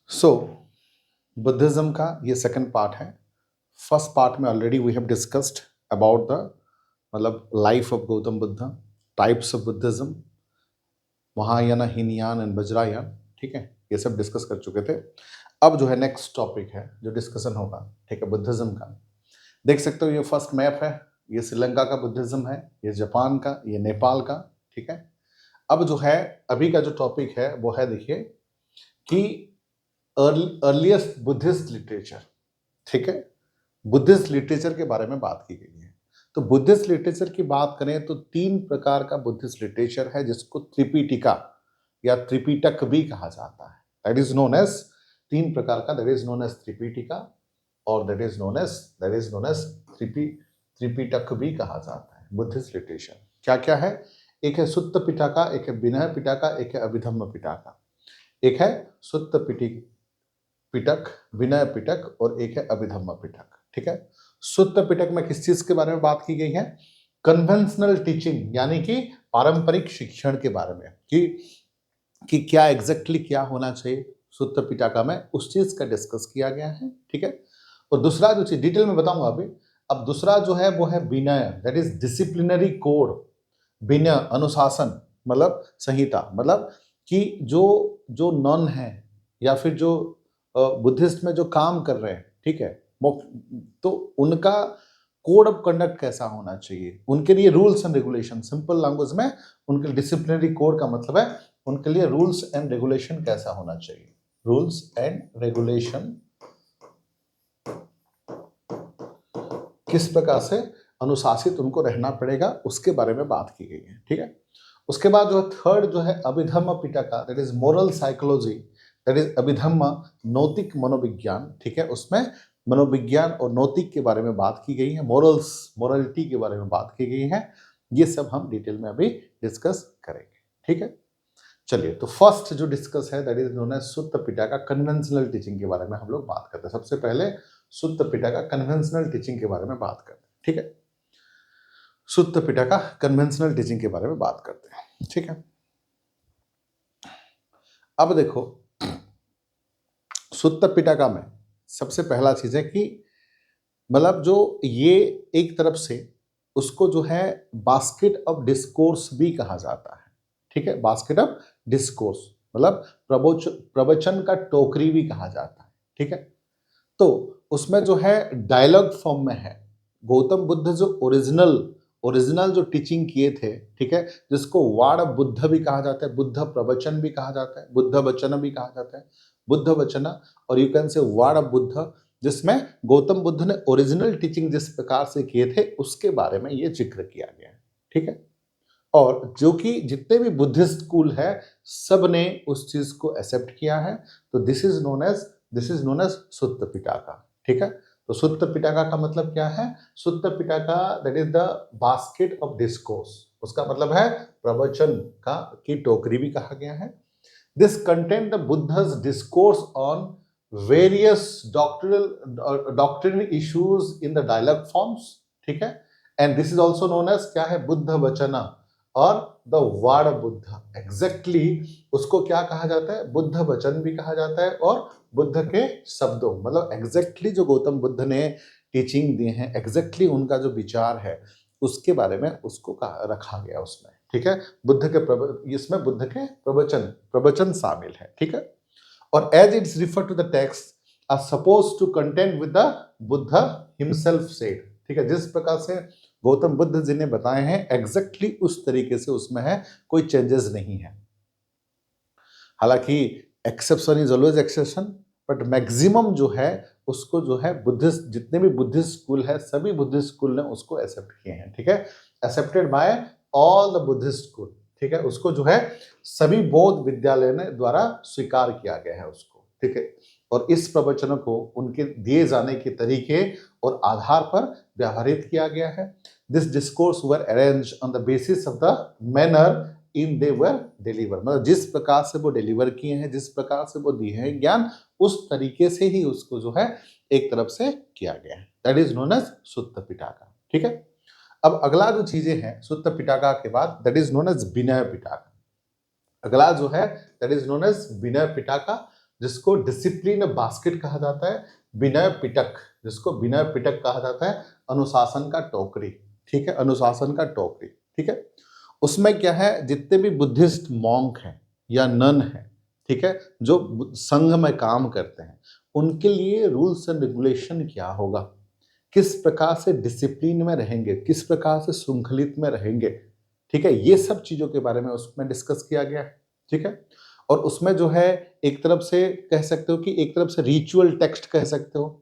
सो Buddhism का ये second part है। फर्स्ट पार्ट में already we have discussed about the मतलब life of Gautam Buddha, types of Buddhism, Mahayana, Hinayana and Vajrayana. ठीक है, ये सब डिस्कस कर चुके थे। अब जो है नेक्स्ट टॉपिक है जो डिस्कशन होगा, ठीक है, बुद्धिज्म का। देख सकते हो ये फर्स्ट मैप है, ये श्रीलंका का बुद्धिज्म है, ये जापान का, ये नेपाल का। ठीक है, अब जो है अभी का जो टॉपिक है वो है, देखिए कि अर्लीस्ट बुद्धिस्ट लिटरेचर। ठीक है, बुद्धिस्ट लिटरेचर के बारे में बात की गई है। तो बुद्धिस्ट लिटरेचर की बात करें तो तीन प्रकार का बुद्धिस्ट लिटरेचर है जिसको त्रिपिटिका या त्रिपिटक भी कहा जाता है। दैट इज नोन एज, तीन प्रकार का, that is known as Tripitaka और that is known as Tripitaka भी कहा जाता है। बुद्धिस्ट लिटरेचर क्या क्या है? एक है सुत्त पिटका, एक है विनय पिटका, एक है अभिधम्म पिटका। एक है सुत्त पिटक, विनय पिटक और एक है अभिधम्म पिटक। ठीक है, सुत्त पिटक में किस चीज के बारे में बात की गई है? कन्वेंशनल टीचिंग, यानी कि पारंपरिक शिक्षण के बारे में कि क्या एग्जैक्टली क्या होना चाहिए सुत्त पिटका में, उस चीज का डिस्कस किया गया है। ठीक है, और दूसरा जो चीज डिटेल में बताऊंगा अभी। अब दूसरा जो है वो है विनय, दैट इज डिसिप्लिनरी कोड। विनय अनुशासन मतलब संहिता, मतलब कि जो नॉन है या फिर जो बुद्धिस्ट में जो काम कर रहे हैं, ठीक है, तो उनका कोड ऑफ कंडक्ट कैसा होना चाहिए, उनके लिए rules and regulation. Simple language में उनके डिसिप्लिनरी कोड का मतलब है उनके लिए रूल्स एंड रेगुलेशन कैसा होना चाहिए, रूल्स एंड रेगुलेशन किस प्रकार से अनुशासित उनको रहना पड़ेगा, उसके बारे में बात की गई है। ठीक है, उसके बाद जो थर्ड जो है Abhidhamma Pitaka, that is moral psychology, that is Abhidhamma नैतिक मनोविज्ञान। ठीक है, उसमें मनोविज्ञान और नैतिक के बारे में बात की गई है, मोरलिटी के बारे में बात की गई है। ये सब हम डिटेल में अभी डिस्कस करेंगे। ठीक है, चलिए, तो फर्स्ट जो डिस्कस है that is known as Sutta Pitaka, conventional teaching के बारे में हम लोग बात करते हैं। सबसे पहले सुत्त पिटका कन्वेंशनल टीचिंग के बारे में बात करते हैं। ठीक है, सुत्त पिटका कन्वेंशनल टीचिंग के बारे में बात करते हैं। ठीक है, अब देखो सुत्त पिटका में सबसे पहला चीज है कि मतलब जो ये एक तरफ से उसको जो है बास्केट ऑफ डिस्कोर्स भी कहा जाता है। ठीक है, बास्केट ऑफ डिस्कोर्स मतलब प्रवचन का टोकरी भी कहा जाता है। ठीक है, तो उसमें जो है डायलॉग फॉर्म में है। गौतम बुद्ध जो ओरिजिनल जो टीचिंग किए थे, ठीक है, जिसको वाड़ बुद्ध भी कहा जाता है, बुद्ध प्रवचन भी कहा जाता है, बुद्ध वचन भी कहा जाता है, बुद्ध वचन, और यू कैन से वाड़ बुद्ध, जिसमें गौतम बुद्ध ने ओरिजिनल टीचिंग जिस प्रकार से किए थे उसके बारे में ये जिक्र किया गया है। ठीक है, और जो कि जितने भी बुद्धिस्ट स्कूल है सब ने उस चीज को एक्सेप्ट किया है। तो this is known as Sutta Pitaka. ठीक है, तो सुत्त पिटका का मतलब क्या है? Sutta Pitaka that is the basket of discourse, उसका मतलब है प्रवचन का की टोकरी भी कहा गया है। This content the Buddha's discourse on various doctrinal issues in the dialogue forms. ठीक है, and this is also known as क्या है? बुद्ध वचना और द वाड़ बुद्ध। एग्जैक्टली उसको क्या कहा जाता है? बुद्ध वचन भी कहा जाता है और बुद्ध के शब्दों, मतलब एग्जैक्टली जो गौतम बुद्ध ने टीचिंग दी है, एग्जैक्टली उनका जो विचार है उसके बारे में उसको रखा गया उसमें। ठीक है, इसमें बुद्ध के प्रवचन शामिल है। ठीक है, और as it's refer to the text are suppose to content with the Buddha himself said. ठीक है, जिस प्रकार से गौतम बुद्ध जी ने बताए हैं एग्जैक्टली उस तरीके से उसमें है, कोई चेंजेस नहीं है। हालांकि exception is always exception, but maximum जो है उसको जो है बुद्धिस्ट, जितने भी बुद्धिस्ट स्कूल है सभी बुद्धिस्ट स्कूल ने उसको एक्सेप्ट किए हैं। ठीक है, accepted by all the Buddhist school. ठीक है, उसको जो है सभी बौद्ध विद्यालय ने द्वारा स्वीकार किया गया है उसको। ठीक है, और इस प्रवचनों को उनके दिए जाने के तरीके और आधार पर व्यवहारित किया गया है। This discourse were arranged on the basis of the manner in they were deliver, मतलब जिस प्रकार से वो डिलीवर किए हैं, जिस प्रकार से वो दिए हैं ज्ञान, उस तरीके से ही उसको जो है एक तरफ से किया गया है। That is known as Sutta Pitaka. ठीक है, अब अगला जो चीजें हैं सुत्त पिटका के बाद दैट इज नोन एज विनय पिटका। अगला जो है दैट इज नोन एज विनय पिटका। जिसको डिसिप्लिन बास्केट कहा जाता है, विनय पिटक जिसको विनय पिटक कहा जाता है, अनुशासन का टोकरी, ठीक है, अनुशासन का टोकरी, ठीक है। उसमें क्या है, जितने भी बुद्धिस्ट मॉन्क हैं या नन हैं, ठीक है, जो संघ में काम करते हैं, उनके लिए रूल्स एंड रेगुलेशन क्या होगा, किस प्रकार से डिसिप्लिन में रहेंगे, किस प्रकार से श्रृंखलित में रहेंगे, ठीक है, ये सब चीजों के बारे में उसमें डिस्कस किया गया है, ठीक है। और उसमें जो है एक तरफ से कह सकते हो कि एक तरफ से रिचुअल टेक्स्ट कह सकते हो,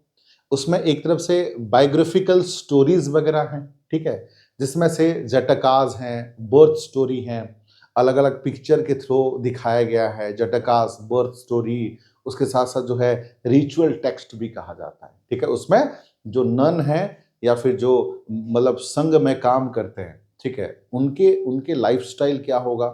उसमें एक तरफ से बायोग्राफिकल स्टोरीज वगैरह हैं, ठीक है, जिसमें से जटकाज हैं, बर्थ स्टोरी हैं, अलग अलग पिक्चर के थ्रू दिखाया गया है, जटकास, बर्थ स्टोरी, उसके साथ साथ जो है रिचुअल टेक्स्ट भी कहा जाता है, ठीक है। उसमें जो नन है या फिर जो मतलब संघ में काम करते हैं, ठीक है, उनके उनके लाइफस्टाइल क्या होगा,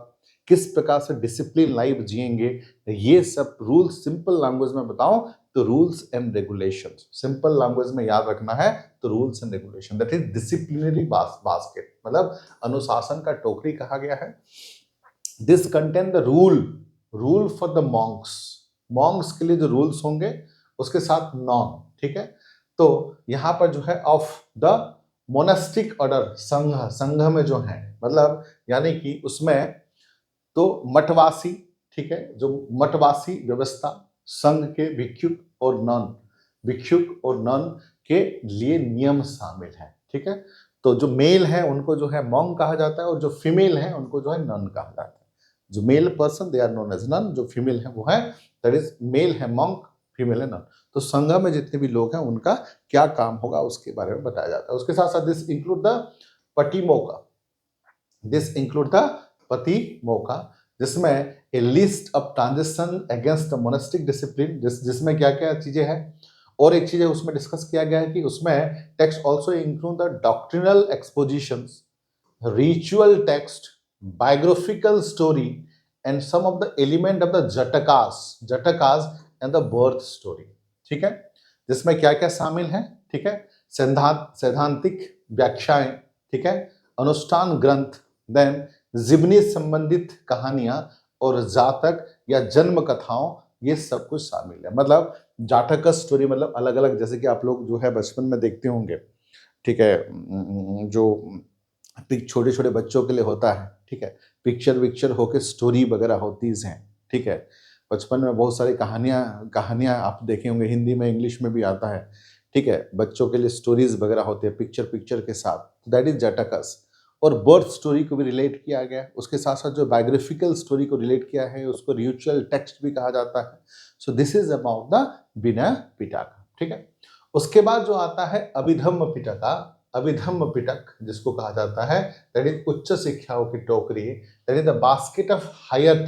किस प्रकार से डिसिप्लिन लाइफ जिएंगे, ये सब रूल्स सिंपल लैंग्वेज में बताऊं तो rules and regulations, simple language में याद रखना है तो rules and regulation, that is disciplinary basket, मतलब अनुशासन का टोकरी कहा गया है। This contain the rule for the Monks के लिए जो रूल्स होंगे, उसके साथ नॉन, ठीक है। तो यहां पर जो है ऑफ द मोनास्टिक ऑर्डर, संघ में जो है, मतलब यानी कि उसमें तो मठवासी, ठीक है, जो मठवासी व्यवस्था, संघ के भिक्षुक और नन के लिए नियम शामिल है, ठीक है। तो जो मेल है उनको जो है मॉन्क कहा जाता है, और जो फीमेल है उनको जो है नन कहा जाता है। जो male person they are known as nun, जो फीमेल है वो है दैट इज मेल है मॉन्क, फीमेल है नन। तो संघ में जितने भी लोग हैं उनका क्या काम होगा उसके बारे में बताया जाता है। उसके साथ साथ दिस इंक्लूड द पतिमोका, जिसमें a list of transaction against the monastic discipline, जिसमें क्या क्या चीजें हैं। और एक चीज है उसमें डिस्कस किया गया है कि उसमें text also include the doctrinal expositions, ritual text, biographical story and some of the element of the Jatakas and the birth story, ठीक है, जिसमें क्या क्या शामिल है, ठीक है, सैद्धांतिक व्याख्याएं, ठीक है, अनुष्ठान ग्रंथ, देन जीवनी संबंधित कहानियां और जातक या जन्म कथाओं, ये सब कुछ शामिल है। मतलब जातक स्टोरी मतलब अलग अलग, जैसे कि आप लोग जो है बचपन में देखते होंगे, ठीक है, जो छोटे छोटे बच्चों के लिए होता है, ठीक है, पिक्चर होके स्टोरी वगैरह होती हैं, ठीक है। बचपन में बहुत सारी कहानियां आप देखे होंगे, हिंदी में इंग्लिश में भी आता है, ठीक है, बच्चों के लिए स्टोरीज वगैरह होती है पिक्चर के साथ, दैट इज जटकस। और बर्थ स्टोरी को भी रिलेट किया गया, उसके साथ साथ जो बायोग्राफिकल स्टोरी को रिलेट किया है उसको रिचुअल टेक्स्ट भी कहा जाता है। So this is about the Vinaya Pitaka, ठीक है। उसके बाद जो आता है अभिधम्म पिटक जिसको कहा जाता है, दैट इज उच्च शिक्षाओं की टोकरी, that is the basket of higher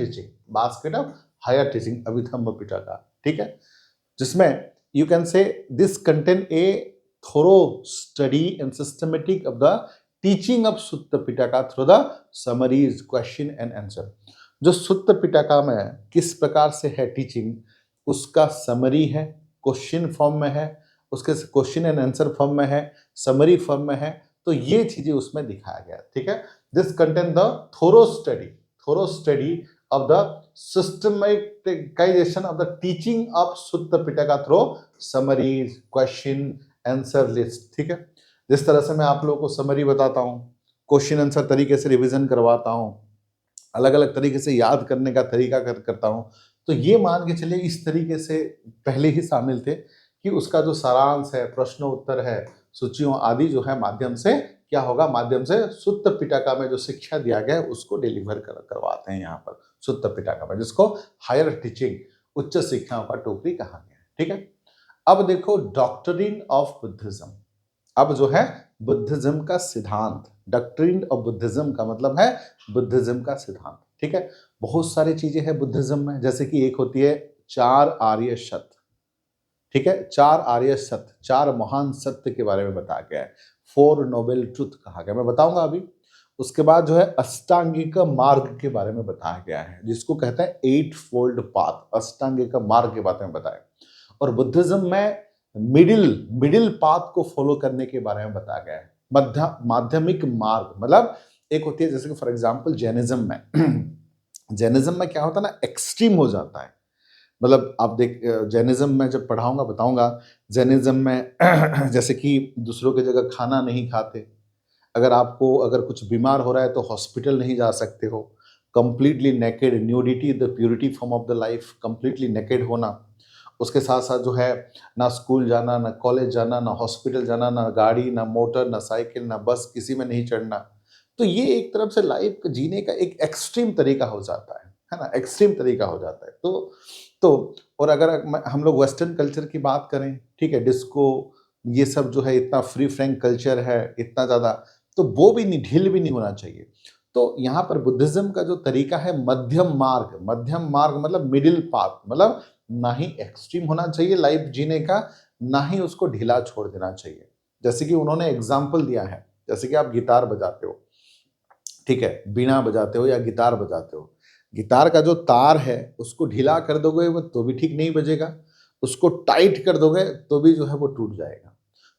teaching, Abhidhamma Pitaka, ठीक है, जिसमें you can say this contain a thorough study and systematic of the teaching of Sutta Pitaka through the summaries, question and answer। जो सुत्त पिटका में किस प्रकार से है टीचिंग, उसका समरी है, क्वेश्चन फॉर्म में है, उसके क्वेश्चन एंड आंसर फॉर्म में है, समरी फॉर्म में है, तो ये चीजें उसमें दिखाया गया, ठीक है। This contain the thorough study of the systematization of the teaching of Sutta Pitaka through summaries, question, answer list, ठीक है। जिस तरह से मैं आप लोगों को समरी बताता हूँ, क्वेश्चन आंसर तरीके से रिवीजन करवाता हूँ, अलग अलग तरीके से याद करने का तरीका करता हूँ, तो ये मान के चलिए इस तरीके से पहले ही शामिल थे कि उसका जो सारांश है, प्रश्न उत्तर है, सूचियों आदि जो है माध्यम से क्या होगा, माध्यम से सुत्त पिटका में जो शिक्षा दिया गया है उसको डिलीवर करवाते हैं यहाँ पर सुत्त पिटका में, जिसको हायर टीचिंग, उच्च शिक्षाओं का टोकरी कहा गया है, ठीक है। अब देखो डॉक्ट्रिन ऑफ बुद्धिज्म, अब जो है बुद्धिज्म का सिद्धांत, डॉक्ट्रिन ऑफ बुद्धिज्म का मतलब है बुद्धिज्म का सिद्धांत, ठीक है। बहुत सारी चीजें हैं बुद्धिज्म में, जैसे कि एक होती है 4 आर्य सत्य, ठीक है, 4 आर्य सत्य, 4 महान सत्य के बारे में बताया गया है, 4 नोबेल ट्रुथ कहा गया, मैं बताऊंगा अभी। उसके बाद जो है अष्टांगिक मार्ग के बारे में बताया गया है, जिसको कहते हैं 8 फोल्ड पाथ, अष्टांगिक मार्ग के बारे में बताया। और बुद्धिज्म में मिडिल पाथ को फॉलो करने के बारे में बताया गया है, माध्यमिक मार्ग, मतलब एक होती है जैसे कि फॉर एग्जांपल जैनिज्म में क्या होता है ना, एक्सट्रीम हो जाता है, मतलब आप देख जैनिज़्म में जब पढ़ाऊँगा बताऊँगा, जैनिज़्म में जैसे कि दूसरों की जगह खाना नहीं खाते। अगर कुछ बीमार हो रहा है तो हॉस्पिटल नहीं जा सकते हो। Completely naked, nudity the purity form of the life, completely naked होना। उसके साथ-साथ जो है ना स्कूल जाना, ना कॉलेज जाना, ना हॉस्पिटल जाना, ना गाड़ी, ना मोटर, ना साइकिल, ना बस, किसी में नहीं चढ़ना। तो ये एक तरफ से लाइफ को जीने का एक एक्सट्रीम तरीका हो जाता है ना? एक्सट्रीम तरीका हो जाता है। तो और अगर हम लोग वेस्टर्न कल्चर की बात करें, ठीक है? डिस्को ये सब जो है इतना फ्री फ्रैंक कल्चर है, इतना ज़्यादा, तो वो भी नहीं, ढील भी नहीं होना चाहिए। तो यहाँ पर बुद्धिज़्म का जो तरीका है मध्यम मार्ग मतलब मिडल पाथ, मतलब ना ही एक्सट्रीम होना चाहिए लाइफ जीने का, ना ही उसको ढीला छोड़ देना चाहिए। जैसे कि उन्होंने एग्ज़ाम्पल दिया है, जैसे कि आप गिटार बजाते हो, ठीक है? बीना बजाते हो या गिटार बजाते हो। गिटार का जो तार है, उसको ढीला कर दोगे वो तो भी ठीक नहीं बजेगा, उसको टाइट कर दोगे तो भी जो है वो टूट जाएगा।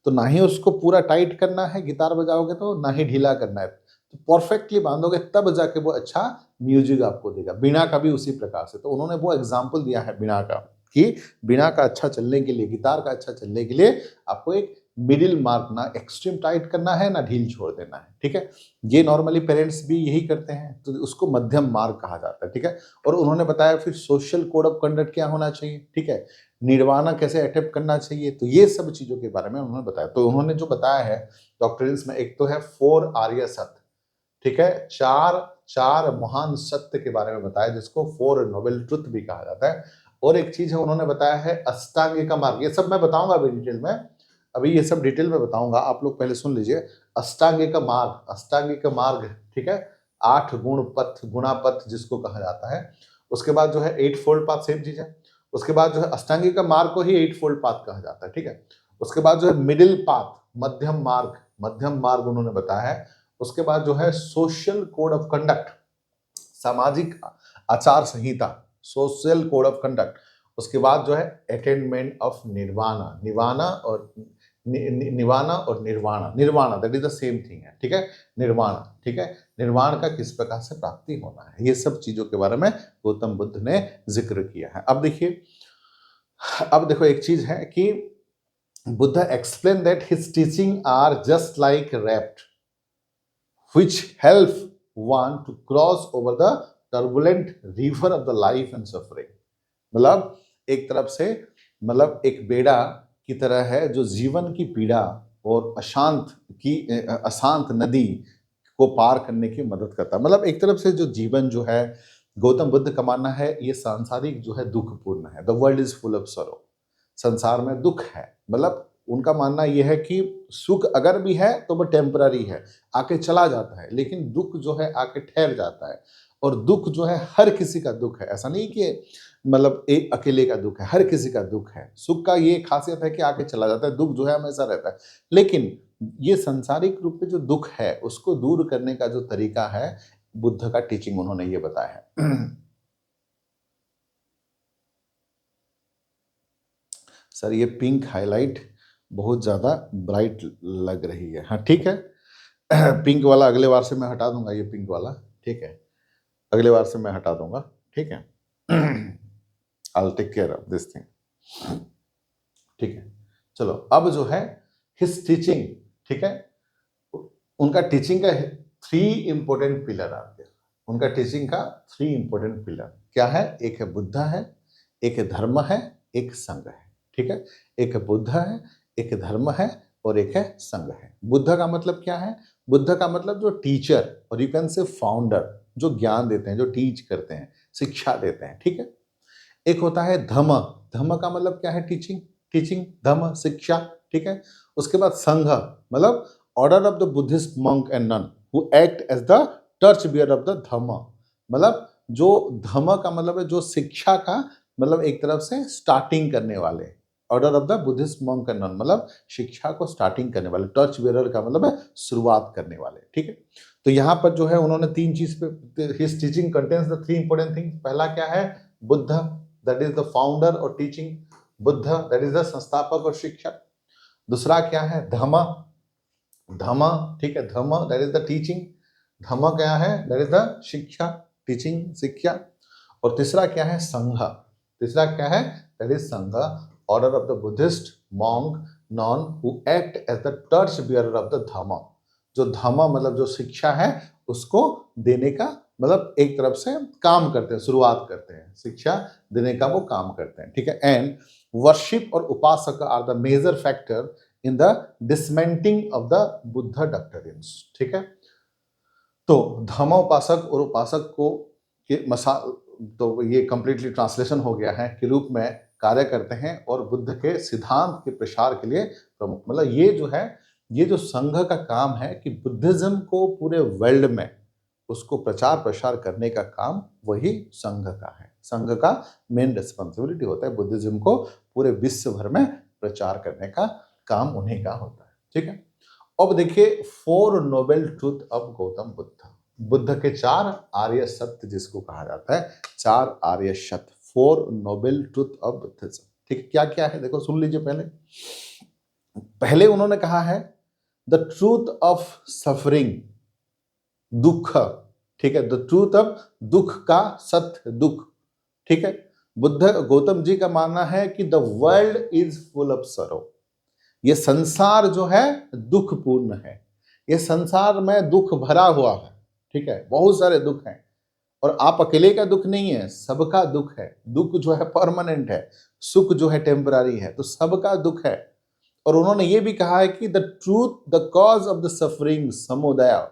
तो ना ही उसको पूरा टाइट करना है गिटार बजाओगे तो, ना ही ढीला करना है। तो परफेक्टली बाँधोगे तब जाके वो अच्छा म्यूज़िक आपको देगा। वीणा का भी उसी प्रकार से। तो उन्होंने वो एग्ज़ाम्पल दिया है वीणा का, कि वीणा का अच्छा चलने के लिए, गिटार का अच्छा चलने के लिए आपको एक मिडल मार्क, ना एक्सट्रीम टाइट करना है, ना ढील छोड़ देना है, ठीक है? ये नॉर्मली पेरेंट्स भी यही करते हैं, तो उसको मध्यम मार्ग कहा जाता है, ठीक है? और उन्होंने बताया फिर सोशल कोड ऑफ कंडक्ट क्या होना चाहिए, ठीक है? निर्वाणा कैसे अटेम्प्ट करना चाहिए, तो ये सब चीज़ों के बारे में उन्होंने बताया। तो उन्होंने जो बताया है डॉक्ट्रिन्स में, एक तो है 4 आर्य सत्य, ठीक है? 4 महान सत्य के बारे में बताया, जिसको 4 नोबेल ट्रुथ भी कहा जाता है। और एक चीज़ है, उन्होंने बताया है अष्टांगिक मार्ग। ये सब मैं बताऊँगा अभी डिटेल में, अभी ये सब डिटेल में बताऊँगा, आप लोग पहले सुन लीजिए। अष्टांगिक मार्ग, ठीक है? 8 गुण पथ, गुणापथ जिसको कहा जाता है। उसके बाद जो है 8 फोल्ड पाथ, सेम चीज़ है। उसके बाद जो है अष्टांगिक मार्ग को ही 8 फोल्ड पाथ कहा जाता है, ठीक है? उसके बाद जो है मिडिल पाथ, मध्यम मार्ग उन्होंने बताया है। उसके बाद जो है सोशल कोड ऑफ कंडक्ट, सामाजिक आचार संहिता, सोशल कोड ऑफ कंडक्ट। उसके बाद जो है अटेनमेंट ऑफ निवाना और nirvana that is the same thing है, ठीक है? निर्वाणा, ठीक है? निर्वाण का किस प्रकार से प्राप्ति होना है, ये सब चीजों के बारे में गौतम बुद्ध ने जिक्र किया है। अब देखो एक चीज है कि Buddha explain that his teaching are just like raft which help one to cross over the turbulent river of the life and suffering। मतलब एक तरफ से, मतलब एक बेड़ा की तरह है जो जीवन की पीड़ा और अशांत नदी को पार करने की मदद करता है। मतलब एक तरफ से जो जीवन जो है, गौतम बुद्ध का मानना है ये सांसारिक जो है दुखपूर्ण है। The world is full of सरो, संसार में दुख है। मतलब उनका मानना यह है कि सुख अगर भी है तो वो टेम्पररी है, आके चला जाता है, लेकिन दुख जो है आके ठहर जाता है। और दुख जो है हर किसी का दुख है, ऐसा नहीं कि मतलब एक अकेले का दुख है, हर किसी का दुख है। सुख का ये खासियत है कि आके चला जाता है, दुख जो है हमेशा रहता है। लेकिन ये सांसारिक रूप में जो दुख है उसको दूर करने का जो तरीका है, बुद्ध का टीचिंग उन्होंने ये बताया है। सर ये पिंक हाईलाइट बहुत ज़्यादा ब्राइट लग रही है। हाँ ठीक है। पिंक वाला अगले बार से मैं हटा दूंगा, ये पिंक वाला, ठीक है? अगले बार से मैं हटा दूंगा, ठीक है? I take care of this thing, ठीक है? चलो अब जो है हिज टीचिंग, ठीक है? उनका टीचिंग का 3 इंपॉर्टेंट पिलर आते हैं। उनका टीचिंग का 3 इंपॉर्टेंट पिलर क्या है? एक है बुद्ध है, एक है धर्म है, एक संघ है, ठीक है? एक है बुद्ध है, एक धर्म है और एक है संघ है। बुद्ध का मतलब क्या है? बुद्ध का मतलब जो टीचर और यू कैन से फाउंडर, जो ज्ञान देते हैं, जो टीच करते हैं, शिक्षा देते हैं, ठीक है? एक होता है धम्म। धम्म का मतलब क्या है? टीचिंग धम्म शिक्षा, ठीक है? उसके बाद संघ, मतलब order of the Buddhist monk and nun who act as the torch bearer of the Dhamma. मतलब जो धम्म का मतलब है जो शिक्षा का, मतलब एक तरफ से स्टार्टिंग करने वाले, order of the Buddhist monk and nun मतलब शिक्षा को स्टार्टिंग करने वाले, टर्च बियरर का मतलब है शुरुआत करने वाले, ठीक है? तो यहाँ पर जो है उन्होंने 3 चीज पे, his teaching contains the 3 important things. पहला क्या है? Buddha, that is the founder और teaching. Buddha that is the संस्थापक और शिक्षक। दूसरा क्या है? धम्म, ठीक है? Dhamma that is the teaching. Dhamma क्या है? दैट इज द शिक्षा, टीचिंग शिक्षा। और तीसरा क्या है? संघ, तीसरा क्या है, that is Sangha, order of the Buddhist monk known who act as the टर्च बियरर ऑफ द धम्म। जो धम्म मतलब जो शिक्षा है उसको देने का मतलब एक तरफ से काम करते हैं, शुरुआत करते हैं, शिक्षा देने का वो काम करते हैं, ठीक है। एंड वर्शिप और upasak are the major factor in the dismantling of the Buddha doctrines, ठीक है। तो धर्मोपासक और उपासक को के मसा तो ये कंप्लीटली ट्रांसलेशन हो गया है के रूप में कार्य करते हैं और बुद्ध के सिद्धांत के प्रसार के लिए प्रमुख, मतलब ये जो है, ये जो संघ का काम है कि बुद्धिज्म को पूरे वर्ल्ड में उसको प्रचार प्रसार करने का काम वही संघ का है। संघ का मेन रिस्पॉन्सिबिलिटी होता है बुद्धिज्म को पूरे विश्व भर में प्रचार करने का काम उन्हीं का होता है, ठीक है। अब देखिए 4 Nobel truth of Gautam Buddha, Buddha के 4 आर्य सत्य जिसको कहा जाता है, 4 आर्य सत्य, 4 नोबेल ट्रूथ ऑफ बुद्धिज्म, ठीक है। क्या क्या है देखो, सुन लीजिए। पहले उन्होंने कहा है द ट्रूथ ऑफ सफरिंग, दुख, ठीक है, द ट्रूथ ऑफ दुख का सत्य, दुख, ठीक है। बुद्ध गौतम जी का मानना है कि the world is full of सरो, ये संसार जो है दुखपूर्ण है, ये संसार में दुख भरा हुआ है, ठीक है, बहुत सारे दुख हैं और आप अकेले का दुख नहीं है, सबका दुख है। दुख जो है परमानेंट है, सुख जो है टेम्पररी है, तो सबका दुख है। और उन्होंने ये भी कहा है कि the truth the cause of the suffering samudaya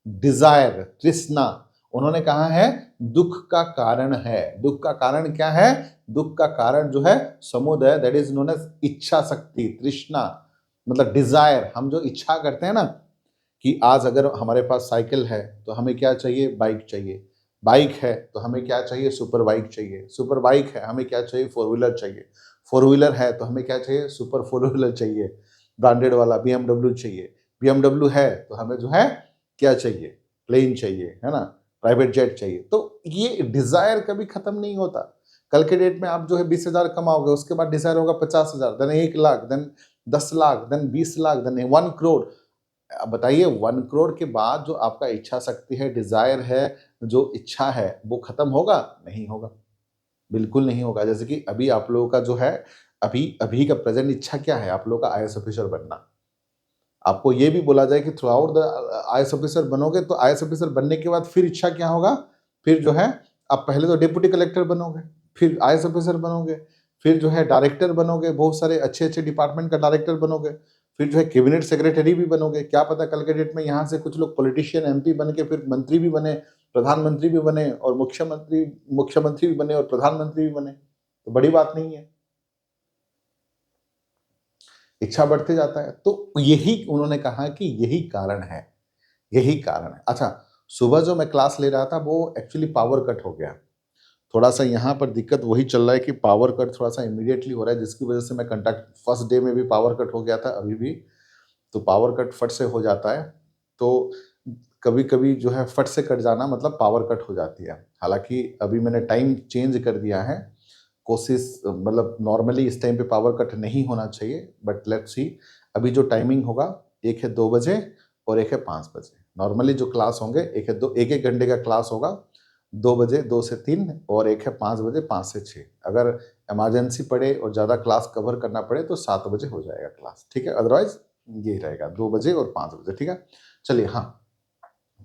desire trishna, उन्होंने कहा है दुख का कारण है। दुख का कारण क्या है, दुख का कारण जो है समुदय, दैट इज नोन एज इच्छा शक्ति, तृष्णा मतलब डिजायर। हम जो इच्छा करते हैं ना कि आज अगर हमारे पास साइकिल है तो हमें क्या चाहिए, बाइक चाहिए, बाइक है तो हमें क्या चाहिए, सुपर बाइक चाहिए, सुपर बाइक है हमें क्या चाहिए, फोर व्हीलर चाहिए, फोर व्हीलर है तो हमें क्या चाहिए, सुपर फोर व्हीलर चाहिए, ब्रांडेड वाला BMW चाहिए, BMW है तो हमें जो है क्या चाहिए, प्लेन चाहिए, है ना, प्राइवेट जेट चाहिए। तो ये डिजायर कभी खत्म नहीं होता। कल के डेट में आप जो है 20,000 कमाओगे, उसके बाद डिजायर होगा 50,000, then 1 lakh, then 10 lakh, then 20 lakh, then 1 crore. अब बताइए 1 करोड़ के बाद जो आपका इच्छा शक्ति है, डिजायर है, जो इच्छा है वो खत्म होगा, नहीं होगा, बिल्कुल नहीं होगा। जैसे कि अभी आप लोगों का जो है अभी अभी का प्रेजेंट इच्छा क्या है, आप लोगों का IAS ऑफिसर बनना। आपको ये भी बोला जाए कि through out the IAS officer बनोगे तो IAS ऑफिसर बनने के बाद फिर इच्छा क्या होगा, फिर जो है आप पहले तो डिप्टी कलेक्टर बनोगे, फिर IAS ऑफिसर बनोगे, फिर जो है डायरेक्टर बनोगे, बहुत सारे अच्छे अच्छे डिपार्टमेंट का डायरेक्टर बनोगे, फिर जो है कैबिनेट सेक्रेटरी भी बनोगे। क्या पता कल के डेट में यहाँ से कुछ लोग पॉलिटिशियन MP बन के फिर मंत्री भी बने, प्रधानमंत्री भी बने और मुख्यमंत्री भी बने और प्रधानमंत्री भी बने, तो बड़ी बात नहीं है, इच्छा बढ़ते जाता है। तो यही उन्होंने कहा कि यही कारण है, यही कारण है। अच्छा, सुबह जो मैं क्लास ले रहा था वो एक्चुअली पावर कट हो गया, थोड़ा सा यहाँ पर दिक्कत वही चल रहा है कि पावर कट थोड़ा सा इमीडिएटली हो रहा है, जिसकी वजह से मैं कंडक्ट फर्स्ट डे में भी पावर कट हो गया था, अभी भी तो पावर कट फट से हो जाता है। तो कभी कभी जो है फट से कट जाना मतलब पावर कट हो जाती है। हालांकि अभी मैंने टाइम चेंज कर दिया है, कोशिश मतलब नॉर्मली इस टाइम पे पावर कट नहीं होना चाहिए, बट लेट्स सी। अभी जो टाइमिंग होगा एक है 2 बजे और एक है 5 बजे। नॉर्मली जो क्लास होंगे एक एक घंटे का क्लास होगा, 2 बजे 2 से 3 और एक है 5 बजे 5 से 6। अगर इमरजेंसी पड़े और ज़्यादा क्लास कवर करना पड़े तो 7 बजे हो जाएगा क्लास, ठीक है। अदरवाइज ये रहेगा 2 बजे और 5 बजे, ठीक है। चलिए, हाँ,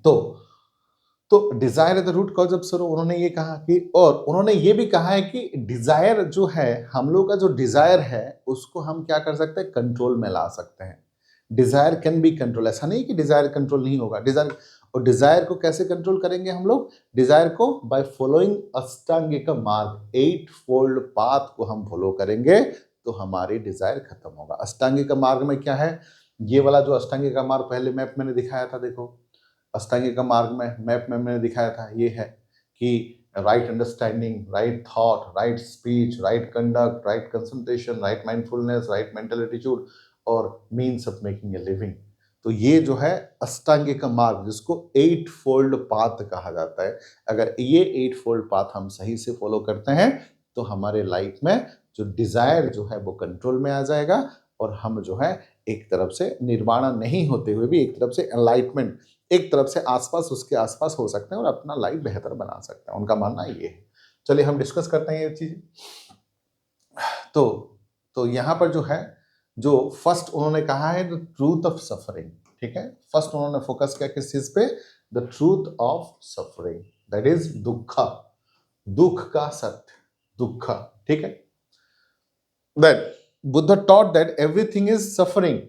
तो desire the root cause of sorrow, उन्होंने ये कहा कि, और उन्होंने ये भी कहा है कि डिजायर जो है, हम लोग का जो डिजायर है उसको हम क्या कर सकते हैं, कंट्रोल में ला सकते हैं। डिजायर कैन बी कंट्रोल, ऐसा नहीं कि डिजायर कंट्रोल नहीं होगा। डिजायर, और डिजायर को कैसे कंट्रोल करेंगे हम लोग, डिजायर को बाय फॉलोइंग अष्टांगिक मार्ग, 8 फोल्ड पाथ को हम फॉलो करेंगे तो हमारी डिजायर खत्म होगा। अष्टांगिक मार्ग में क्या है, ये वाला जो अष्टांगिक मार्ग पहले मैप मैंने दिखाया था, देखो अष्टांगिक मार्ग में मैप में मैंने दिखाया था, ये है कि right understanding, right thought, right speech, right conduct, right concentration, right mindfulness, right mental attitude और means of making a living. तो ये जो है अष्टांगिक मार्ग, जिसको 8 फोल्ड पाथ कहा जाता है, अगर ये 8 फोल्ड पाथ हम सही से फॉलो करते हैं तो हमारे लाइफ में जो डिजायर जो है वो कंट्रोल में आ जाएगा और हम जो है एक तरफ से निर्वाण नहीं होते हुए भी एक तरफ से एनलाइटमेंट, एक तरफ से आसपास उसके आसपास हो सकते हैं और अपना लाइफ बेहतर बना सकते हैं। उनका मानना ये है। चलिए हम डिस्कस करते हैं ये चीज। तो तो यहां पर जो है, जो फर्स्ट उन्होंने कहा है द ट्रूथ ऑफ सफरिंग, ठीक है, फर्स्ट उन्होंने फोकस किया किस चीज पे, the truth of suffering, that is dukh, दुख का सत्य, दुख, ठीक है। That Buddha taught that everything is suffering,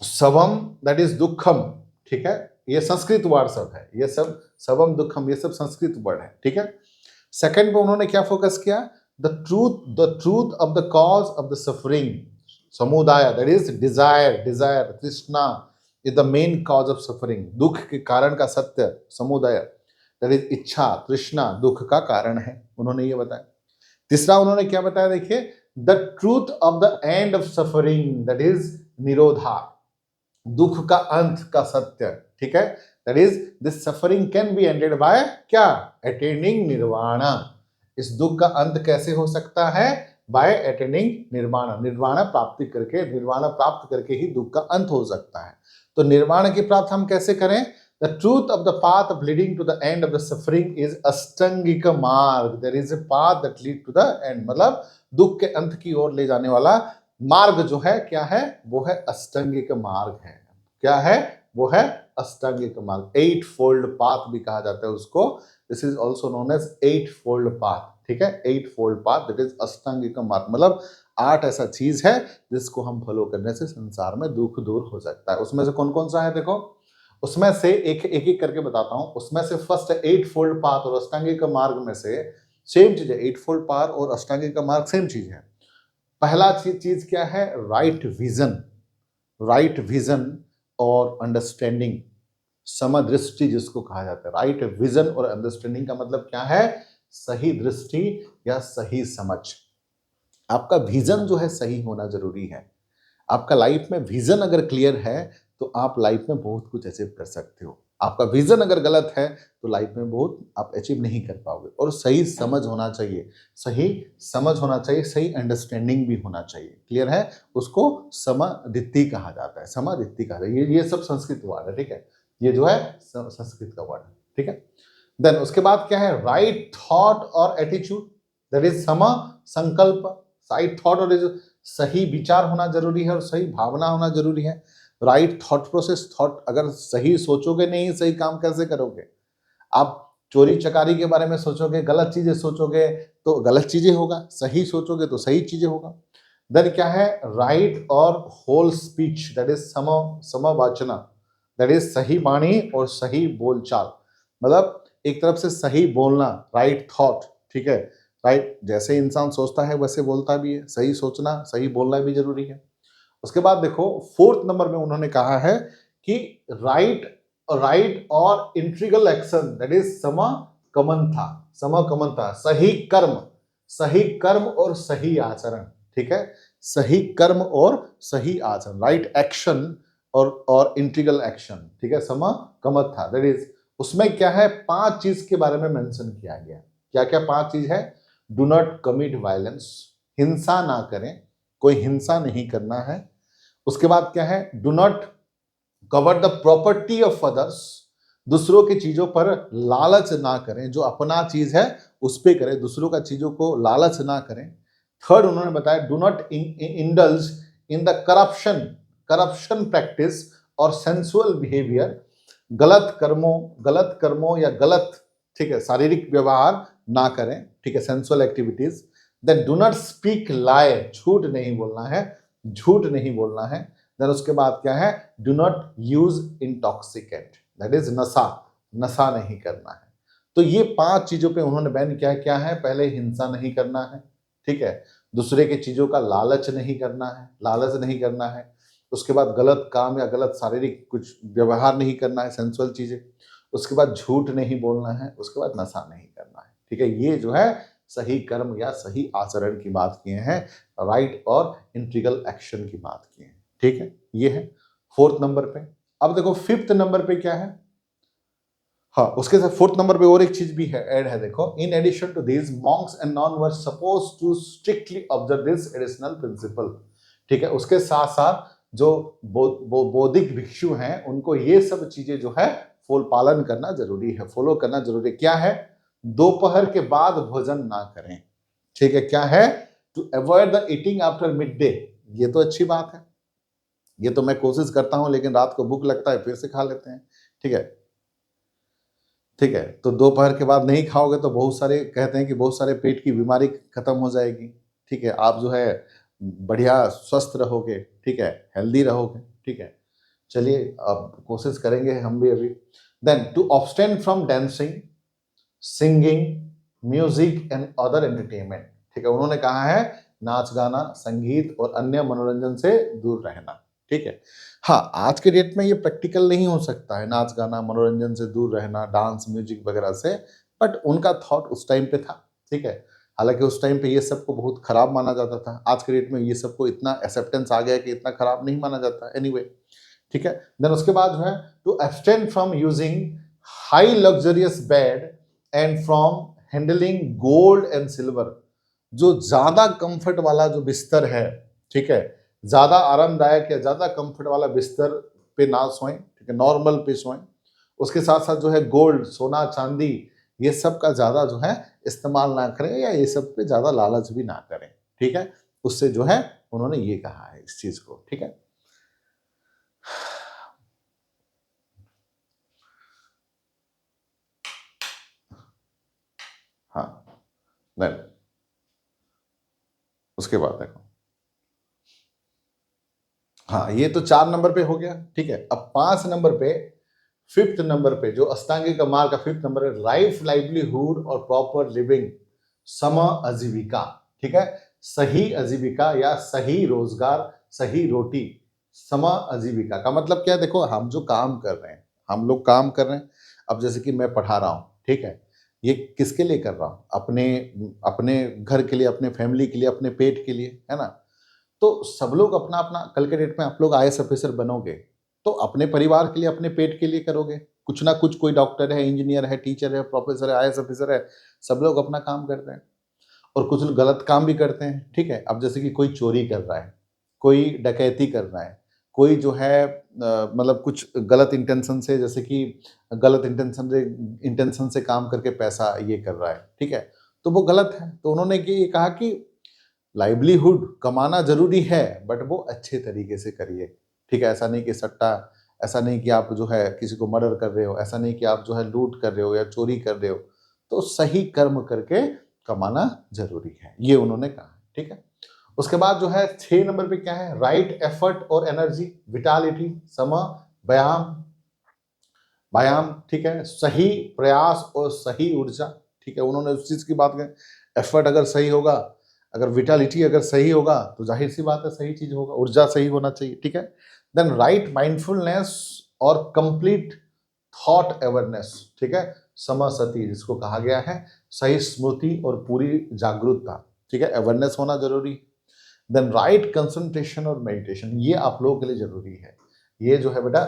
sarvam that is dukkham, ठीक है, ये संस्कृत वर्ड सब है, ये सब सवम दुखम ये सब संस्कृत वर्ड है, ठीक है। सेकंड पे उन्होंने क्या फोकस किया, the truth of the cause of the suffering, समुदाय दैट इज डिजायर, डिजायर तृष्णा is the main cause of suffering, दुख के कारण का सत्य समुदाय दैट इज इच्छा, तृष्णा दुख का कारण है, उन्होंने ये बताया। तीसरा उन्होंने क्या बताया, देखिए, the truth of the end of suffering that is nirodha, दुख का अंत का सत्य, ठीक है, that is this suffering can be ended by क्या, अटेनिंग निर्वाणा, इस दुख का अंत कैसे हो सकता है, बाय अटेनिंग निर्वाणा, निर्वाणा प्राप्ति करके, निर्वाणा प्राप्त करके ही दुख का अंत हो सकता है। तो निर्वाण की प्राप्ति हम कैसे करें, the truth of the path of leading to the end of the suffering is अष्टांगिक marg, there is a path that lead to the end, मतलब दुख के अंत की ओर ले जाने वाला मार्ग जो है क्या है, वो है अष्टांगिक मार्ग है, क्या है, वो है अष्टांगिक मार्ग, 8 फोल्ड पाथ भी कहा जाता है उसको, this is also known as 8 fold path, ठीक है, 8 फोल्ड पाथ दैट इज अष्टांगिक मार्ग, मतलब 8 ऐसा चीज है जिसको हम फॉलो करने से संसार में दुख दूर हो सकता है। उसमें से कौन कौन सा है, देखो उसमें से एक एक करके बताता हूं। उसमें से फर्स्ट 8 फोल्ड पाथ और अष्टांगिक मार्ग में से सेम चीज है, 8 फोल्ड पाथ और अष्टांगिक मार्ग सेम चीज है। पहला चीज क्या है, राइट विजन, राइट विजन और अंडरस्टैंडिंग, समदृष्टि जिसको कहा जाता है, राइट विजन और अंडरस्टैंडिंग का मतलब क्या है, सही दृष्टि या सही समझ। आपका विजन जो है सही होना जरूरी है, आपका लाइफ में विजन अगर क्लियर है तो आप लाइफ में बहुत कुछ अचीव कर सकते हो, आपका विजन अगर गलत है तो लाइफ में बहुत आप अचीव नहीं कर पाओगे। और सही समझ होना चाहिए, सही समझ होना चाहिए, सही अंडरस्टैंडिंग भी होना चाहिए, क्लियर है, उसको समाधित्ति कहा जाता है, समाधित्ति कहा जाता है, ये सब संस्कृत वर्ड है, ठीक है, ये जो है संस्कृत का वर्ड है, ठीक है। देन उसके बाद क्या है, राइट थॉट और एटीट्यूड, दैट इज सम संकल्प, राइट थॉट और सही विचार होना जरूरी है और सही भावना होना जरूरी है। राइट थॉट प्रोसेस, थॉट अगर सही सोचोगे नहीं सही काम कैसे करोगे, आप चोरी चकारी के बारे में सोचोगे, गलत चीजें सोचोगे तो गलत चीजें होगा, सही सोचोगे तो सही चीजें होगा। देन क्या है, राइट और whole speech that is samvachana, that is सही वाणी और सही बोलचाल, मतलब एक तरफ से सही बोलना, राइट थॉट, ठीक है, राइट जैसे इंसान सोचता है वैसे बोलता भी है, सही सोचना सही बोलना भी जरूरी है। उसके बाद देखो फोर्थ नंबर में उन्होंने कहा है कि राइट और इंट्रीगल एक्शन दैट इज समकमंथा, समकमंथा सही कर्म, सही कर्म और सही आचरण, ठीक है, सही कर्म और सही आचरण, राइट एक्शन और इंट्रीगल एक्शन, ठीक है, समकमंथा दैट इज, उसमें क्या है 5 चीज के बारे में मेंशन किया गया, क्या क्या 5 चीज है, डू नॉट कमिट वायलेंस, हिंसा ना करें, कोई हिंसा नहीं करना है। उसके बाद क्या है, do not cover the property of others, दूसरों की चीजों पर लालच ना करें, जो अपना चीज है उस पे करें, दूसरों का चीजों को लालच ना करें। थर्ड उन्होंने बताया, do not indulge in the corruption, corruption practice और सेंसुअल बिहेवियर, गलत कर्मों या गलत, ठीक है, शारीरिक व्यवहार ना करें, ठीक है, sensual activities. Then do not speak lie, झूठ नहीं बोलना है, झूठ नहीं बोलना है। देन उसके बाद क्या है, do not use intoxicant, that is नशा, नशा नहीं करना है। तो ये 5 चीजों पे उन्होंने बैन किया, क्या है, पहले हिंसा नहीं करना है, ठीक है, दूसरे की चीजों का लालच नहीं करना है, लालच नहीं करना है, उसके बाद गलत काम या गलत शारीरिक कुछ व्यवहार नहीं करना है, सेंसुअल चीजें, उसके बाद झूठ नहीं बोलना है, उसके बाद नशा नहीं करना है, ठीक है, ये जो है सही कर्म या सही आचरण की बात किए हैं, राइट और इंट्रीगल एक्शन की बात की है, ठीक है, ये है फोर्थ नंबर पे। अब देखो फिफ्थ नंबर पे क्या है, हाँ उसके साथ फोर्थ नंबर पे और एक चीज भी है, ऐड है, देखो, in addition to this monks and nun were suppose to strictly observe this additional principle, ठीक है, उसके साथ साथ जो बौद्धिक भिक्षु हैं उनको ये सब चीजें जो है पालन करना जरूरी है, फॉलो करना जरूरी है। क्या है, दोपहर के बाद भोजन ना करें, ठीक है, क्या है? To avoid the eating after midday. ये तो अच्छी बात है, ये तो मैं कोशिश करता हूं, लेकिन रात को भूख लगता है फिर से खा लेते हैं। ठीक है, ठीक है, तो दोपहर के बाद नहीं खाओगे तो बहुत सारे कहते हैं कि बहुत सारे पेट की बीमारी खत्म हो जाएगी। ठीक है, आप जो है बढ़िया स्वस्थ रहोगे। ठीक है, हेल्दी रहोगे। ठीक है, चलिए अब कोशिश करेंगे हम भी अभी। Then to abstain from dancing, singing, music and other entertainment. ठीक है, उन्होंने कहा है नाच गाना, संगीत और अन्य मनोरंजन से दूर रहना। ठीक है, हाँ, आज के डेट में ये प्रैक्टिकल नहीं हो सकता है, नाच गाना मनोरंजन से दूर रहना, डांस म्यूजिक वगैरह से, बट उनका थॉट उस टाइम पे था। ठीक है, हालांकि उस टाइम पे ये सबको बहुत खराब माना जाता था, आज के डेट में ये सबको इतना एक्सेप्टेंस आ गया कि इतना खराब नहीं माना जाता। एनीवे, ठीक है, देन उसके बाद जो है to abstain from using high luxurious bed and from handling gold and silver. जो ज्यादा कंफर्ट वाला जो बिस्तर है, ठीक है, ज्यादा आरामदायक या ज्यादा कंफर्ट वाला बिस्तर पे ना सोएं। ठीक है, नॉर्मल पे सोएं। उसके साथ साथ जो है गोल्ड, सोना चांदी, ये सब का ज्यादा जो है इस्तेमाल ना करें, या ये सब पे ज्यादा लालच भी ना करें। ठीक है, उससे जो है उन्होंने ये कहा है इस चीज को। ठीक है, हाँ, नहीं, उसके बाद देखो, हाँ, ये तो 4 नंबर पे हो गया। ठीक है, अब 5 नंबर पे, फिफ्थ नंबर पे जो अष्टांगिक मार्ग का फिफ्थ नंबर है, लाइफ लाइवलीहुड और प्रॉपर लिविंग, सम आजीविका। ठीक है, सही आजीविका या सही रोजगार, सही रोटी, सम आजीविका का मतलब क्या है? देखो, हम जो काम कर रहे हैं, हम लोग काम कर रहे हैं। अब जैसे कि मैं पढ़ा रहा हूं, ठीक है, ये किसके लिए कर रहा हूं? अपने अपने घर के लिए, अपने फैमिली के लिए, अपने पेट के लिए, है ना? तो सब लोग अपना अपना, कल के डेट में आप लोग आईएएस ऑफिसर बनोगे तो अपने परिवार के लिए, अपने पेट के लिए करोगे। कुछ ना कुछ, कोई डॉक्टर है, इंजीनियर है, टीचर है, प्रोफेसर है, आईएएस ऑफिसर है, सब लोग अपना काम करते हैं और कुछ लोग गलत काम भी करते हैं। ठीक है, अब जैसे कि कोई चोरी कर रहा है, कोई डकैती कर रहा है, कोई जो है मतलब कुछ गलत इंटेंशन से, जैसे कि गलत इंटेंशन से काम करके पैसा ये कर रहा है। ठीक है, तो वो गलत है। तो उन्होंने ये कहा कि लाइवलीहुड कमाना जरूरी है, बट वो अच्छे तरीके से करिए। ठीक है, ऐसा नहीं कि सट्टा, ऐसा नहीं कि आप जो है किसी को मर्डर कर रहे हो, ऐसा नहीं कि आप जो है लूट कर रहे हो या चोरी कर रहे हो। तो सही कर्म करके कमाना जरूरी है, ये उन्होंने कहा। ठीक है, उसके बाद जो है 6 नंबर पे क्या है? राइट एफर्ट और एनर्जी, विटालिटी, समय, व्यायाम, व्यायाम। ठीक है, सही प्रयास और सही ऊर्जा। ठीक है, उन्होंने उस चीज की बात की, एफर्ट अगर सही होगा, अगर विटालिटी अगर सही होगा, तो जाहिर सी बात है सही चीज होगा, ऊर्जा सही होना चाहिए। ठीक है, देन राइट माइंडफुलनेस और कंप्लीट थॉट अवेयरनेस। ठीक है, समसति जिसको कहा गया है, सही स्मृति और पूरी जागरूकता। ठीक है, अवेयरनेस होना जरूरी। देन राइट कंसंट्रेशन और मेडिटेशन, ये आप लोगों के लिए जरूरी है। ये जो है बेटा,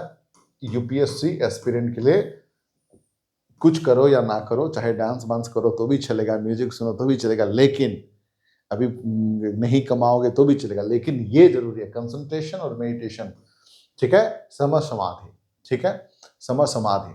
यूपीएससी एस्पिरेंट के लिए, कुछ करो या ना करो, चाहे डांस वांस करो तो भी चलेगा, म्यूजिक सुनो तो भी चलेगा, लेकिन अभी नहीं कमाओगे तो भी चलेगा, लेकिन ये जरूरी है, कंसंट्रेशन और मेडिटेशन। ठीक है, सम समाधि। ठीक है, सम समाधि,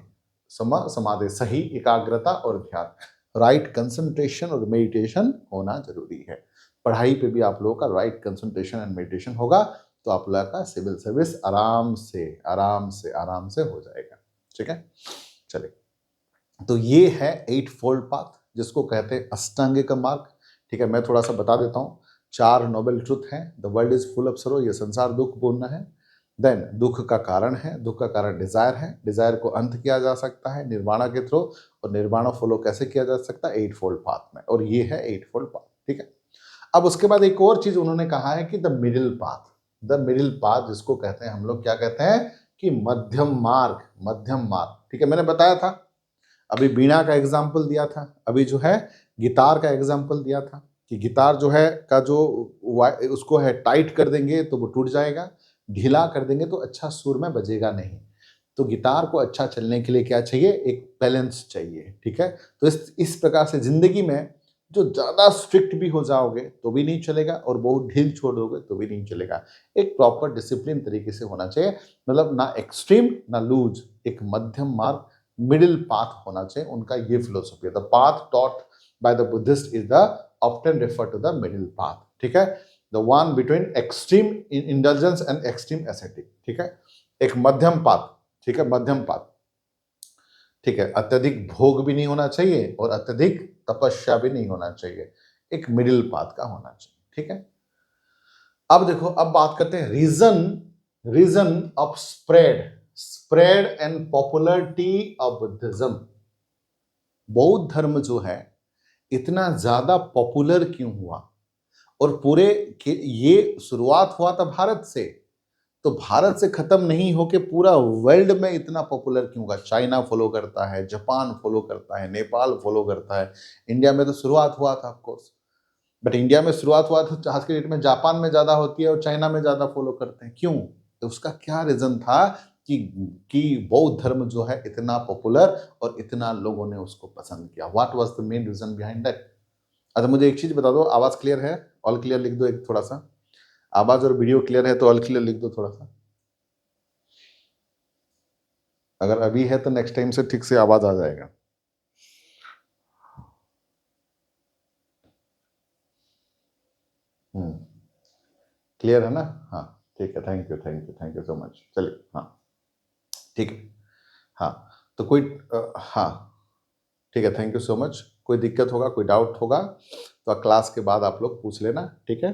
सम समाधि, सही एकाग्रता और ध्यान। राइट कंसंट्रेशन और मेडिटेशन होना जरूरी है। पढ़ाई पे भी आप लोगों का राइट कंसंट्रेशन एंड मेडिटेशन होगा तो आप लोगों का सिविल सर्विस आराम से आराम से आराम से हो जाएगा। ठीक है, चलिए, तो ये है 8 फोल्ड पाथ, जिसको कहते हैं अष्टांगिक मार्ग। ठीक है, मैं थोड़ा सा बता देता हूँ। 4 नोबल ट्रुथ है। The world is full of सरो, ये संसार दुखपूर्ण है। देन दुख का कारण है, दुख का कारण डिजायर है, डिजायर को अंत किया जा सकता है निर्वाणा के थ्रू, और निर्वाणा फॉलो कैसे किया जा सकता है? 8 फोल्ड पाथ में, और ये है 8 फोल्ड पाथ। ठीक है, अब उसके बाद एक और चीज उन्होंने कहा है कि the middle path. The middle path जिसको कहते हैं हम लोग, क्या कहते हैं कि मध्यम मार्ग, मध्यम मार्ग। ठीक है, मैंने बताया था, अभी बीणा का एग्जाम्पल दिया था, अभी जो है गिटार का एग्जाम्पल दिया था कि गिटार जो है का जो उसको है टाइट कर देंगे तो वो टूट जाएगा, ढीला कर देंगे तो अच्छा सुर में बजेगा नहीं। तो गिटार को अच्छा चलने के लिए क्या चाहिए? एक बैलेंस चाहिए। ठीक है, तो इस प्रकार से जिंदगी में जो ज्यादा स्ट्रिक्ट भी हो जाओगे तो भी नहीं चलेगा, और बहुत ढील छोड़ दोगे तो भी नहीं चलेगा। एक प्रॉपर डिसिप्लिन तरीके से होना चाहिए, मतलब ना एक्सट्रीम ना लूज, एक मध्यम मार्ग, मिडिल पाथ होना चाहिए। उनका ये फिलोसफी है। The path taught by the Buddhist is the often refer to the middle path, ठीक है, the one between extreme indulgence and extreme ascetic, ठीक है, एक मध्यम पाथ, ठीक है, मध्यम पाथ, ठीक है, अत्यधिक भोग भी नहीं होना चाहिए और अत्यधिक तपस्या भी नहीं होना चाहिए, एक मिडिल पाथ का होना चाहिए, ठीक है। अब देखो, अब बात करते हैं reason of spread and popularity of Buddhism. बौद्ध धर्म जो है इतना ज्यादा पॉपुलर क्यों हुआ, और पूरे ये शुरुआत हुआ था भारत से, तो भारत से खत्म नहीं होके पूरा वर्ल्ड में इतना पॉपुलर क्यों हुआ? चाइना फॉलो करता है, जापान फॉलो करता है, नेपाल फॉलो करता है, इंडिया में तो शुरुआत हुआ था ऑफ कोर्स, बट इंडिया में शुरुआत हुआ तो आज के डेट में जापान में ज्यादा होती है और चाइना में ज्यादा फॉलो करते हैं, क्यों? तो उसका क्या रीजन था कि बौद्ध धर्म जो है इतना पॉपुलर और इतना लोगों ने उसको पसंद किया? What was the main reason behind that? अच्छा मुझे एक चीज बता दो, आवाज क्लियर है? ऑल क्लियर लिख दो एक, थोड़ा सा आवाज और वीडियो क्लियर है तो ऑल क्लियर लिख दो थोड़ा सा। अगर अभी है तो नेक्स्ट टाइम से ठीक से आवाज आ जाएगा। क्लियर है ना? हाँ ठीक है, थैंक यू सो मच। चलिए हाँ ठीक है, हाँ तो कोई हाँ ठीक है, थैंक यू सो मच। कोई दिक्कत होगा, कोई डाउट होगा तो क्लास के बाद आप लोग पूछ लेना, ठीक है,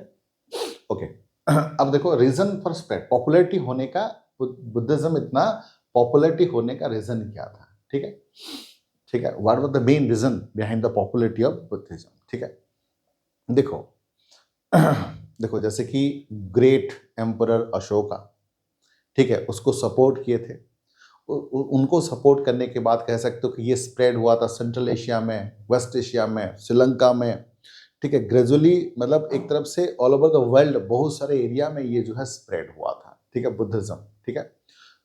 ओके। अब देखो, रीजन फॉर स्प्रेड, पॉपुलैरिटी होने का, बुद्धिज्म इतना पॉपुलैरिटी होने का रीजन क्या था, ठीक है, ठीक है, what was the main reason behind the popularity of Buddhism, ठीक है। देखो देखो जैसे कि ग्रेट एम्परर अशोका, ठीक है, उसको सपोर्ट किए थे, उनको सपोर्ट करने के बाद कह सकते हो कि ये स्प्रेड हुआ था सेंट्रल एशिया में, वेस्ट एशिया में, श्रीलंका में, ठीक है, ग्रेजुअली, मतलब एक तरफ से ऑल ओवर द वर्ल्ड बहुत सारे एरिया में ये जो है स्प्रेड हुआ था, ठीक है, बुद्धिज्म, ठीक है।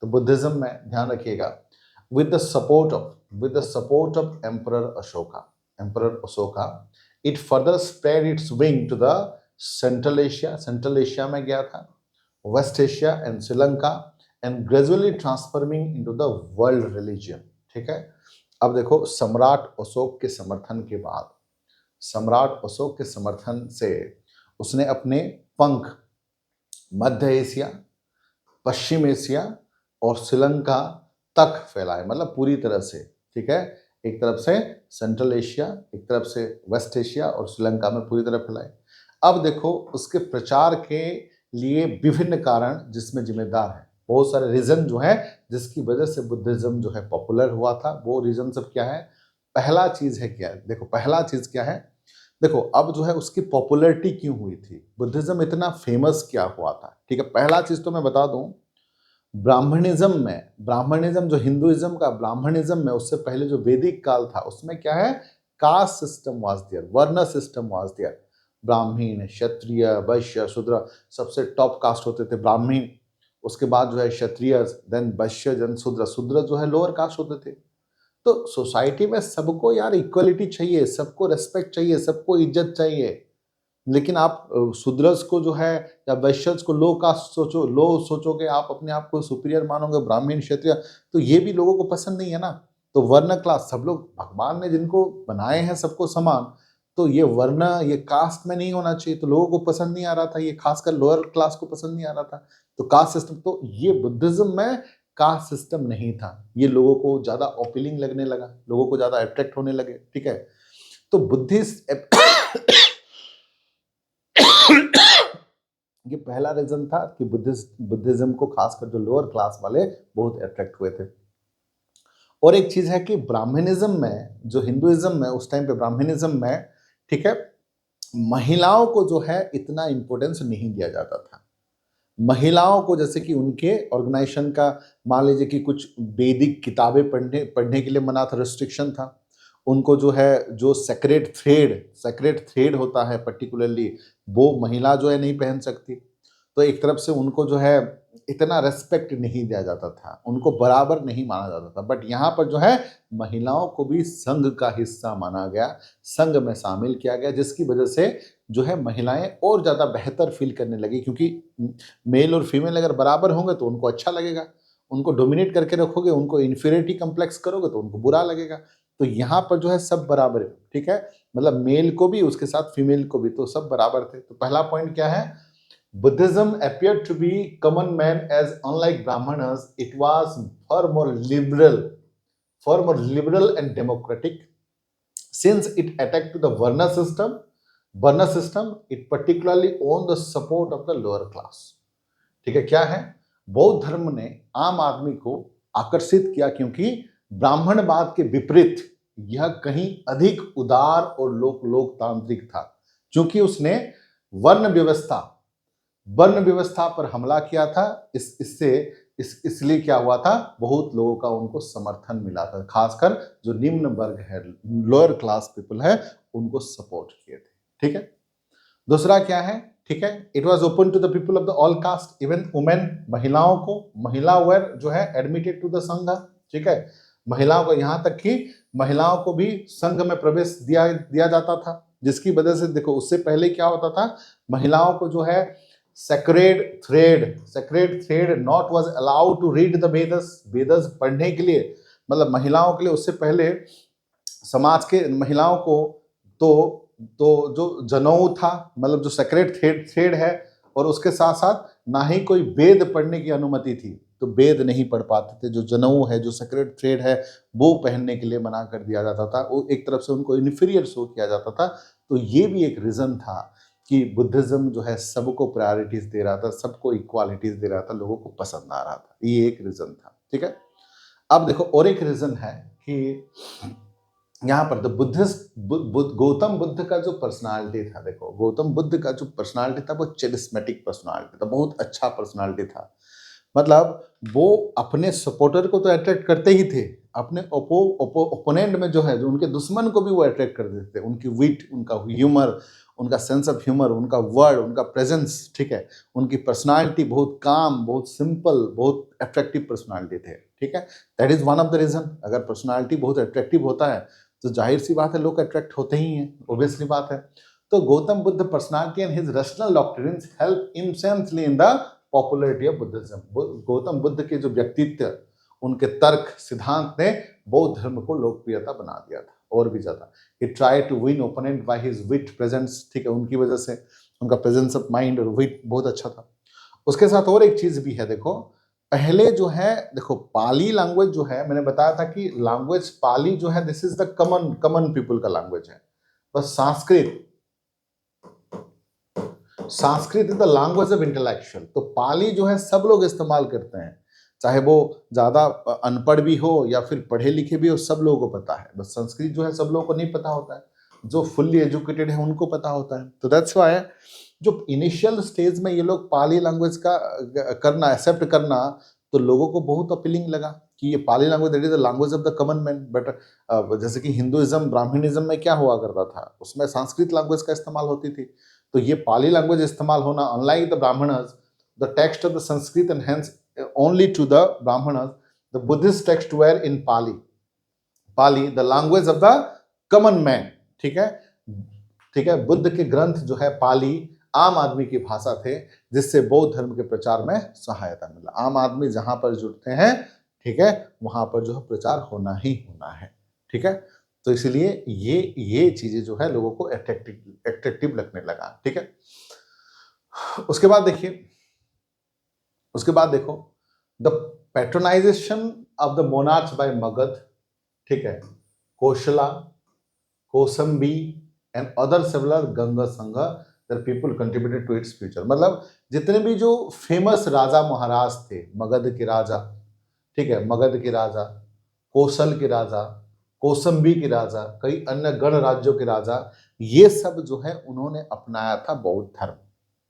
तो बुद्धिज्म में ध्यान रखिएगा, with the support of emperor Ashoka, it further spread its wing to the Central Asia में गया था, West Asia and Sri Lanka, and gradually transforming into the world religion, ठीक है। अब देखो, सम्राट अशोक के समर्थन से उसने अपने पंख मध्य एशिया, पश्चिम एशिया और श्रीलंका तक फैलाए, मतलब पूरी तरह से, ठीक है, एक तरफ से सेंट्रल एशिया, एक तरफ से वेस्ट एशिया और श्रीलंका में पूरी तरह फैलाए। अब देखो, उसके प्रचार के लिए विभिन्न कारण जिसमें जिम्मेदार है, बहुत सारे रीजन जो है जिसकी वजह से बुद्धिज्म जो है पॉपुलर हुआ था, वो रीजन सब क्या है? पहला चीज है क्या है? देखो पहला चीज क्या है, देखो अब जो है उसकी पॉपुलैरिटी क्यों हुई थी, बुद्धिज्म इतना फेमस क्या हुआ था, ठीक है। पहला चीज तो मैं बता दूं, ब्राह्मणिज्म जो हिंदुइज्म का ब्राह्मणिज्म में, उससे पहले जो वैदिक काल था उसमें क्या है, कास्ट सिस्टम वाज देयर, वर्ण सिस्टम वाज देयर, ब्राह्मण, क्षत्रिय, वैश्य, शूद्र, सबसे टॉप कास्ट होते थे ब्राह्मण, उसके बाद जो है क्षत्रिय, देन वैश्य, देन शूद्र, शूद्र जो है लोअर कास्ट होते थे। तो सोसाइटी में सबको यार इक्वलिटी चाहिए, सबको रेस्पेक्ट चाहिए, सबको इज्जत चाहिए, लेकिन आप शूद्रस को जो है या वैश्यस को लो कास्ट सोचो, लो सोचोगे, आप अपने आप को सुपीरियर मानोगे, ब्राह्मण क्षत्रिय, तो ये भी लोगों को पसंद नहीं है ना। तो वर्ण क्लास, सब लोग, भगवान ने जिनको बनाए हैं सबको समान, तो ये वर्ण, ये कास्ट में नहीं होना चाहिए, तो लोगों को पसंद नहीं आ रहा था, ये खासकर लोअर क्लास को पसंद नहीं आ रहा था, तो कास्ट सिस्टम, तो ये बुद्धिज्म में कास्ट सिस्टम नहीं था, ये लोगों को ज्यादा अपीलिंग लगने लगा, लोगों को ज्यादा अट्रैक्ट होने लगे, ठीक है। तो बुद्धिस्ट ये पहला रीजन था कि बुद्धिज्म को खासकर जो लोअर क्लास वाले बहुत अट्रैक्ट हुए थे। और एक चीज है कि ब्राह्मणिज्म में, जो हिंदुइज्म में उस टाइम पे ब्राह्मणिज्म में, ठीक है, महिलाओं को जो है इतना इंपॉर्टेंस नहीं दिया जाता था। महिलाओं को, जैसे कि उनके ऑर्गेनाइजेशन का मान लीजिए कि कुछ वैदिक किताबें पढ़ने के लिए मना था, रिस्ट्रिक्शन था, उनको जो है, जो सेक्रेट थ्रेड होता है पर्टिकुलरली, वो महिला जो है नहीं पहन सकती, तो एक तरफ से उनको जो है इतना रेस्पेक्ट नहीं दिया जाता था, उनको बराबर नहीं माना जाता था। बट यहाँ पर जो है महिलाओं को भी संघ का हिस्सा माना गया, संघ में शामिल किया गया, जिसकी वजह से जो है महिलाएं और ज़्यादा बेहतर फील करने लगी, क्योंकि मेल और फीमेल अगर बराबर होंगे तो उनको अच्छा लगेगा, उनको डोमिनेट करके रखोगे, उनको इन्फीरियरिटी कम्प्लेक्स करोगे तो उनको बुरा लगेगा। तो यहाँ पर जो है सब बराबर है, ठीक है। मतलब मेल को भी उसके साथ फीमेल को भी, तो सब बराबर थे। तो पहला पॉइंट क्या है, Buddhism appeared to be common man as unlike brahmanas it was far more liberal and democratic since it attacked to the varna system it particularly owned the support of the lower class। ठीक है, क्या है, बौद्ध धर्म ने आम आदमी को आकर्षित किया क्योंकि ब्राह्मणवाद के विपरीत यह कहीं अधिक उदार और लोकतांत्रिक था, क्योंकि उसने वर्ण व्यवस्था पर हमला किया था। इसलिए क्या हुआ था, बहुत लोगों का उनको समर्थन मिला था, खासकर जो निम्न वर्ग है, लोअर क्लास पीपल है, उनको सपोर्ट किए थे। ठीक है, दूसरा क्या है, ठीक है, it was open to the people of the all caste even women, महिला वर जो है एडमिटेड टू द संघ। ठीक है, महिलाओं को, यहां तक कि महिलाओं को भी संघ में प्रवेश दिया जाता था, जिसकी वजह से देखो उससे पहले क्या होता था, महिलाओं को जो है sacred thread not was allowed to read the Vedas पढ़ने के लिए, मतलब महिलाओं के लिए उससे पहले समाज के महिलाओं को तो जो जनेऊ था, मतलब जो सेक्रेट थ्रेड है, और उसके साथ साथ ना ही कोई वेद पढ़ने की अनुमति थी, तो वेद नहीं पढ़ पाते थे। जो जनेऊ है, जो सेक्रेट थ्रेड है, वो पहनने के लिए मना कर दिया जाता था, वो एक तरफ से उनको इन्फीरियर शो किया जाता था। तो ये भी एक रीजन था कि बुद्धिज्म जो है सबको प्रायोरिटीज दे रहा था, सबको इक्वालिटीज दे रहा था, लोगों को पसंद आ रहा था, ये एक रीजन था। ठीक है, अब देखो और एक रीजन है कि यहाँ पर गौतम बुद्ध का जो पर्सनालिटी था, देखो गौतम बुद्ध का जो पर्सनालिटी था वो चेरिस्मेटिक पर्सनालिटी था, बहुत अच्छा पर्सनालिटी था। मतलब वो अपने सपोर्टर को तो अट्रैक्ट करते ही थे, अपने ओपोनेंट में जो है, जो उनके दुश्मन को भी वो अट्रैक्ट कर देते थे। उनकी विट, उनका ह्यूमर, उनका सेंस ऑफ ह्यूमर, उनका वर्ड, उनका प्रेजेंस, ठीक है, उनकी पर्सनालिटी बहुत काम, बहुत सिंपल, बहुत अट्रैक्टिव पर्सनालिटी थे। ठीक है, that is one of the reason. अगर पर्सनालिटी बहुत अट्रैक्टिव होता है तो जाहिर सी बात है लोग अट्रैक्ट होते ही हैं, ऑब्वियसली बात है। तो Gautam Buddha personality and his rational doctrines help immensely in the popularity of Buddhism. Gautam Buddha के जो व्यक्तित्व, उनके तर्क सिद्धांत ने बौद्ध धर्म को लोकप्रियता बना दिया था और भी ज्यादा। He try to win opponent by his wit presence. ठीक है, उनकी वजह से उनका प्रेजेंस ऑफ माइंड और विट बहुत अच्छा था। उसके साथ और एक चीज भी है, देखो पहले जो है, देखो पाली लैंग्वेज जो है, मैंने बताया था कि लैंग्वेज पाली जो है this is the common people का लैंग्वेज है। बस Sanskrit is the language of intellectual. तो पाली जो है सब लोग इस्तेमाल करते हैं, चाहे वो ज्यादा अनपढ़ भी हो या फिर पढ़े लिखे भी हो, सब लोगों को पता है। बस संस्कृत जो है सब लोगों को नहीं पता होता है, जो फुल्ली एजुकेटेड है उनको पता होता है। तो दैट्स व्हाई जो इनिशियल स्टेज में ये लोग पाली लैंग्वेज का करना, एक्सेप्ट करना, तो लोगों को बहुत अपीलिंग लगा कि ये Pali language that is the language of the common man. But जैसे कि हिंदुइज्म, ब्राह्मणिज्म में क्या हुआ करता था, उसमें संस्कृत लैंग्वेज का इस्तेमाल होती थी। तो ये पाली लैंग्वेज इस्तेमाल होना, unlike the Brahmanas the text of the Sanskrit and hence only to the Brahmanas the Buddhist text were in Pali the language of the common man. ठीक है, ठीक है, बुद्ध के ग्रंथ जो है पाली आम आदमी की भाषा थे, जिससे बौद्ध धर्म के प्रचार में सहायता मिला। आम आदमी जहां पर जुड़ते हैं, ठीक है, वहां पर जो है प्रचार होना ही होना है। ठीक है, तो इसलिए ये चीजें जो है लोगों को एट्रैक्टिव लगने लगा। ठीक है, उसके बाद देखो the patronization of the monarch by Magadha, ठीक है, Koshala, Kosambi and other several Ganga Sangha people contributed to its future. मतलब जितने भी जो फेमस राजा महाराज थे, मगध के राजा, ठीक है, मगध के राजा, कौशल के राजा, कौसंबी के राजा, कई अन्य गण राज्यों के राजा, ये सब जो है उन्होंने अपनाया था बौद्ध धर्म।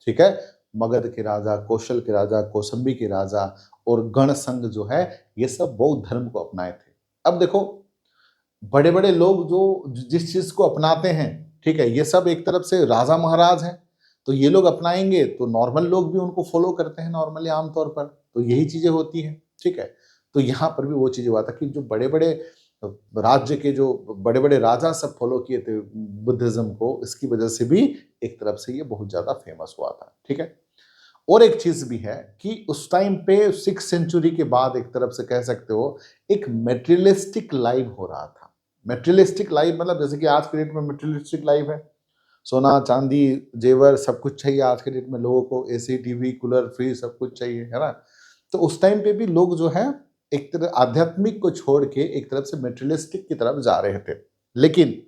ठीक है, मगध के राजा, कौशल के राजा, कौसंबी के राजा और गण संघ जो है, ये सब बौद्ध धर्म को अपनाए थे। अब देखो बड़े बड़े लोग जो जिस चीज को अपनाते हैं, ठीक है, ये सब एक तरफ से राजा महाराज हैं, तो ये लोग अपनाएंगे तो नॉर्मल लोग भी उनको फॉलो करते हैं नॉर्मली आमतौर पर, तो यही चीजें होती हैं। ठीक है, तो यहाँ पर भी वो चीज हुआ था कि जो बड़े बड़े राज्य के जो बड़े बड़े राजा सब फॉलो किए थे बुद्धिज्म को, इसकी वजह से भी एक तरफ से ये बहुत ज्यादा फेमस हुआ था। ठीक है, और एक चीज भी है कि उस टाइम पे 6th सेंचुरी के बाद एक तरफ से कह सकते हो एक मेटेरियलिस्टिक लाइफ हो रहा था। मेटेरियलिस्टिक लाइफ मतलब जैसे कि आज के डेट में मेटेरियलिस्टिक लाइफ है, सोना चांदी जेवर सब कुछ चाहिए आज के डेट में लोगों को, एसी टीवी कूलर फ्रिज सब कुछ चाहिए, है ना। तो उस टाइम पे भी लोग जो है एक तरह आध्यात्मिक को छोड़ के एक तरफ से मेटेरियलिस्टिक की तरफ जा रहे थे। लेकिन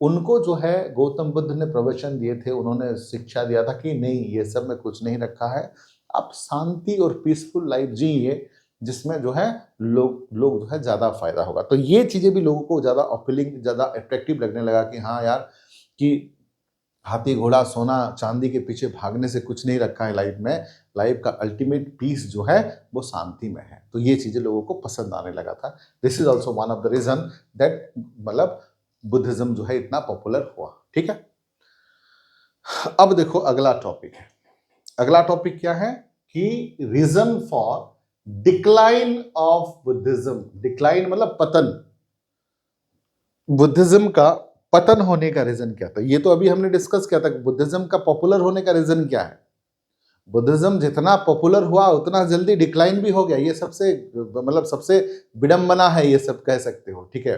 उनको जो है गौतम बुद्ध ने प्रवचन दिए थे, उन्होंने शिक्षा दिया था कि नहीं ये सब में कुछ नहीं रखा है, आप शांति और पीसफुल लाइफ जिए जिसमें जो है लोग जो है ज़्यादा फायदा होगा। तो ये चीज़ें भी लोगों को ज़्यादा अपीलिंग ज़्यादा अट्रैक्टिव लगने लगा कि हाँ यार, कि हाथी घोड़ा सोना चांदी के पीछे भागने से कुछ नहीं रखा है लाइफ में, लाइफ का अल्टीमेट पीस जो है वो शांति में है। तो ये चीज़ें लोगों को पसंद आने लगा था। This is also one of the reason दैट मतलब बुद्धिज्म जो है इतना पॉपुलर हुआ। ठीक है, अब देखो अगला टॉपिक है। अगला टॉपिक क्या है कि reason for decline of Buddhism. Decline मतलब पतन, बुद्धिज्म का पतन होने का रीजन क्या था। ये तो अभी हमने डिस्कस किया था कि बुद्धिज्म का पॉपुलर होने का रीजन क्या है। बुद्धिज्म जितना पॉपुलर हुआ उतना जल्दी डिक्लाइन भी हो गया। ये सबसे मतलब सबसे विडंबना है, ये सब कह सकते हो। ठीक है,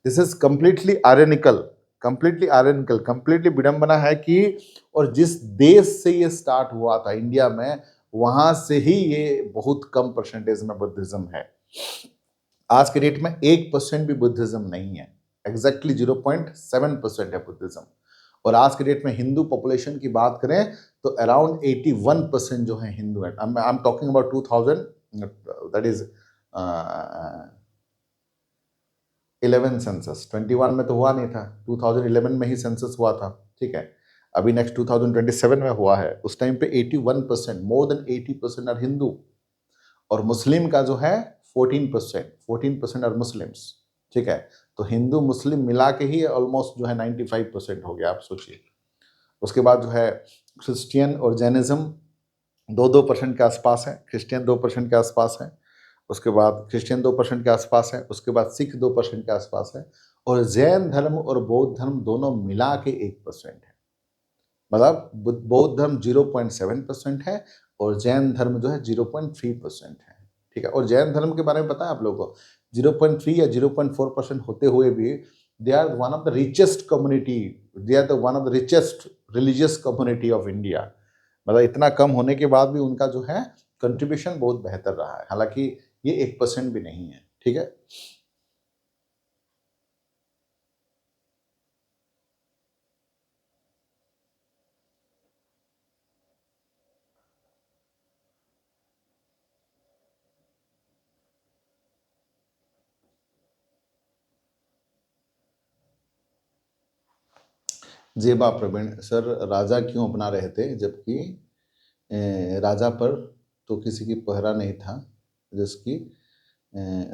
this is completely ironical, completely ironical, completely विडंबना है कि और जिस देश से ये स्टार्ट हुआ था इंडिया में, वहां से ही ये बहुत कम परसेंटेज में बुद्धिज्म है। आज के डेट में 1% भी बुद्धिज्म नहीं है, एग्जैक्टली 0.7% है बुद्धिज्म। और आज के डेट में हिंदू पॉपुलेशन की बात करें तो अराउंड 81% जो है हिंदू है। I am talking about 2000, that is 11 census. 21 में तो हुआ नहीं था, 2011 में ही सेंसस हुआ था। ठीक है, अभी नेक्स्ट 2027 में हुआ है। उस टाइम पे 81%, मोर देन 80% आर हिंदू। और मुस्लिम का जो है 14% आर मुस्लिम्स। ठीक है, तो हिंदू मुस्लिम मिला के ही ऑलमोस्ट जो है 95% हो गया, आप सोचिए। उसके बाद जो है क्रिश्चियन और जैनिज्म 2% के आसपास है, क्रिश्चियन 2% के आसपास है। उसके बाद क्रिश्चियन 2% के आसपास है। उसके बाद सिख 2% के आसपास है। और जैन धर्म और बौद्ध धर्म दोनों मिला के 1% है। मतलब बौद्ध धर्म 0.7% है और जैन धर्म जो है 0.3% है। ठीक है, और जैन धर्म के बारे में पता है आप लोगों को, 0.3 या 0.4% होते हुए भी they are one of the richest community, they are the one of the richest religious community of India. मतलब इतना कम होने के बाद भी उनका जो है कंट्रीब्यूशन बहुत बेहतर रहा है, हालांकि ये 1% भी नहीं है। ठीक है, जेबा प्रवीण सर, राजा क्यों अपना रहे थे जबकि राजा पर तो किसी की पहरा नहीं था, जिसकी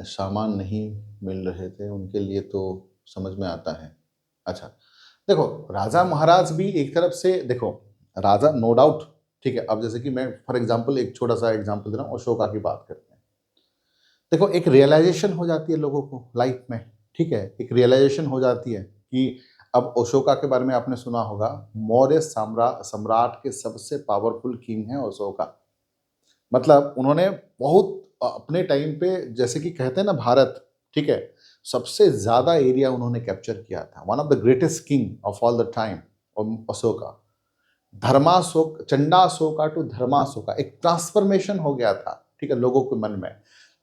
सामान नहीं मिल रहे थे उनके लिए, तो समझ में आता है। अच्छा, देखो राजा महाराज भी एक तरफ से, देखो राजा नो डाउट, ठीक है। अब जैसे कि मैं फॉर एग्जांपल एक छोटा सा एग्जांपल दे रहा हूँ, अशोका की बात करते हैं। देखो एक रियलाइजेशन हो जाती है लोगों को लाइफ में, ठीक है, एक रियलाइजेशन हो जाती है कि अब अशोका के बारे में आपने सुना होगा, मौर्य सम्राट के सबसे पावरफुल किंग है अशोका। मतलब उन्होंने बहुत अपने टाइम पे, जैसे कि कहते हैं ना भारत, ठीक है, सबसे ज्यादा एरिया उन्होंने कैप्चर किया था। One of the greatest king of all the time Ashoka. Dharmashoka, Chandashoka to Dharmashoka, एक ट्रांसफॉर्मेशन हो गया था, ठीक है, लोगों के मन में,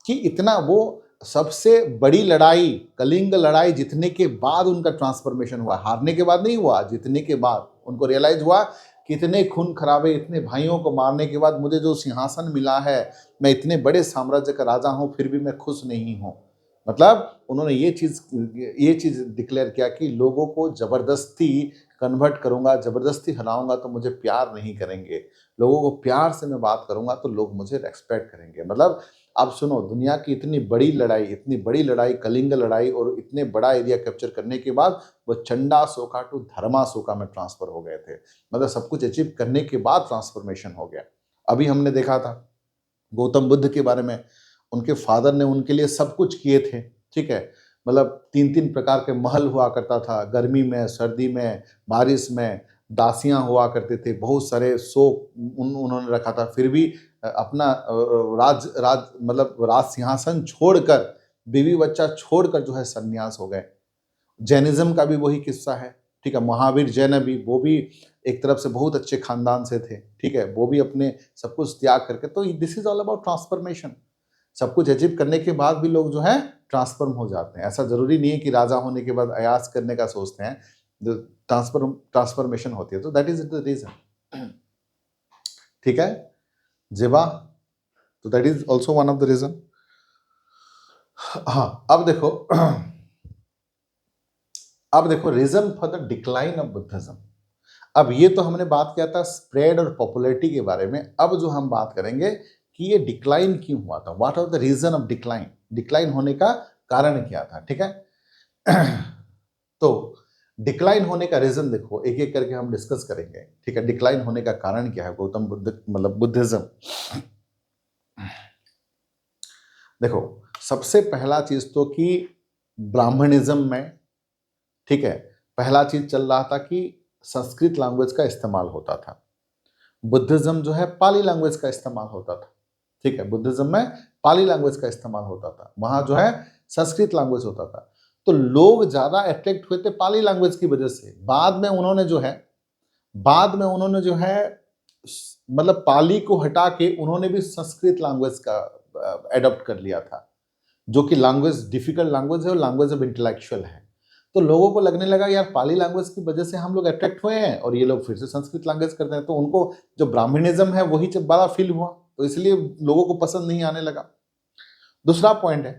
कि इतना वो सबसे बड़ी लड़ाई, कलिंग लड़ाई जीतने के बाद उनका ट्रांसफॉर्मेशन हुआ, हारने के बाद नहीं हुआ, जीतने के बाद उनको रियलाइज हुआ कि इतने खून खराबे, इतने भाइयों को मारने के बाद मुझे जो सिंहासन मिला है, मैं इतने बड़े साम्राज्य का राजा हूं फिर भी मैं खुश नहीं हूं। मतलब उन्होंने ये चीज डिक्लेयर किया कि लोगों को जबरदस्ती कन्वर्ट करूंगा, जबरदस्ती हराऊंगा तो मुझे प्यार नहीं करेंगे, लोगों को प्यार से मैं बात करूंगा तो लोग मुझे रेस्पेक्ट करेंगे। मतलब आप सुनो, दुनिया की इतनी बड़ी लड़ाई, कलिंग लड़ाई, और इतने बड़ा एरिया कैप्चर करने के बाद वो चंडाशोका टू धर्माशोका में ट्रांसफर हो गए थे। मतलब सब कुछ अचीव करने के बाद ट्रांसफॉर्मेशन हो गया। अभी हमने देखा था गौतम बुद्ध के बारे में, उनके फादर ने उनके लिए सब कुछ किए थे, ठीक है। मतलब 3 प्रकार के महल हुआ करता था, गर्मी में, सर्दी में, बारिश में, दासियां हुआ करते थे, बहुत सारे शो उन्होंने रखा था। फिर भी अपना राज राज मतलब राज सिंहासन छोड़कर, बीवी बच्चा छोड़कर जो है सन्यास हो गए। जैनिज्म का भी वही किस्सा है, ठीक है। महावीर जैन भी, वो भी एक तरफ से बहुत अच्छे खानदान से थे, ठीक है। वो भी अपने सब कुछ त्याग करके, तो this is all about transformation. सब कुछ अचीव करने के बाद भी लोग जो है ट्रांसफॉर्म हो जाते हैं। ऐसा जरूरी नहीं है कि राजा होने के बाद अयास करने का सोचते हैं, जो ट्रांसफॉर्मेशन होती है, तो दैट इज द रीजन, ठीक है जेबा। तो that is also one of the reason. हाँ, अब देखो reason for the decline of Buddhism. अब ये तो हमने बात किया था स्प्रेड और पॉपुलैरिटी के बारे में। अब जो हम बात करेंगे कि ये डिक्लाइन क्यों हुआ था, what are the reason of decline, decline होने का कारण क्या था, ठीक है। तो डिक्लाइन होने का रीजन देखो, एक एक करके हम डिस्कस करेंगे, ठीक है। डिक्लाइन होने का कारण क्या है गौतम बुद्ध, मतलब बुद्धिज्म। देखो, सबसे पहला चीज तो कि ब्राह्मणिज्म में, ठीक है, पहला चीज चल रहा था कि संस्कृत लैंग्वेज का इस्तेमाल होता था। बुद्धिज्म जो है पाली लैंग्वेज का इस्तेमाल होता था, ठीक है। बुद्धिज्म में पाली लैंग्वेज का इस्तेमाल होता था, वहां जो है संस्कृत लैंग्वेज होता था। तो लोग ज्यादा अट्रैक्ट हुए थे पाली लैंग्वेज की वजह से। बाद में उन्होंने जो है मतलब पाली को हटा के उन्होंने भी संस्कृत लैंग्वेज का एडॉप्ट कर लिया था, जो कि लैंग्वेज डिफिकल्ट लैंग्वेज है और लैंग्वेज ऑफ इंटेलेक्चुअल है। तो लोगों को लगने लगा यार पाली लैंग्वेज की वजह से हम लोग अट्रैक्ट हुए हैं और ये लोग फिर से संस्कृत लैंग्वेज करते हैं, तो उनको जो ब्राह्मणिज्म है वही जब बड़ा फील हुआ, तो इसलिए लोगों को पसंद नहीं आने लगा। दूसरा पॉइंट है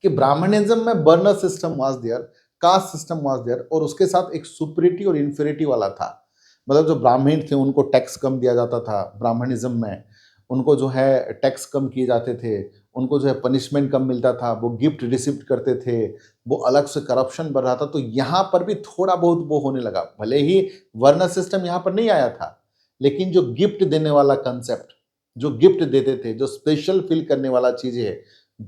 कि ब्राह्मणिज्म में varna system was there, caste system was there, और उसके साथ एक सुपरिटी और इन्फीरिटी वाला था। मतलब जो ब्राह्मण थे उनको टैक्स कम दिया जाता था ब्राह्मणिज्म में, उनको जो है टैक्स कम किए जाते थे, उनको जो है पनिशमेंट कम मिलता था, वो गिफ्ट रिसिप्ट करते थे, वो अलग से करप्शन बढ़ रहा था। तो यहाँ पर भी थोड़ा बहुत वो होने लगा, भले ही वर्ण सिस्टम यहाँ पर नहीं आया था, लेकिन जो गिफ्ट देने वाला कंसेप्ट, जो गिफ्ट देते थे, जो स्पेशल फील करने वाला चीज है,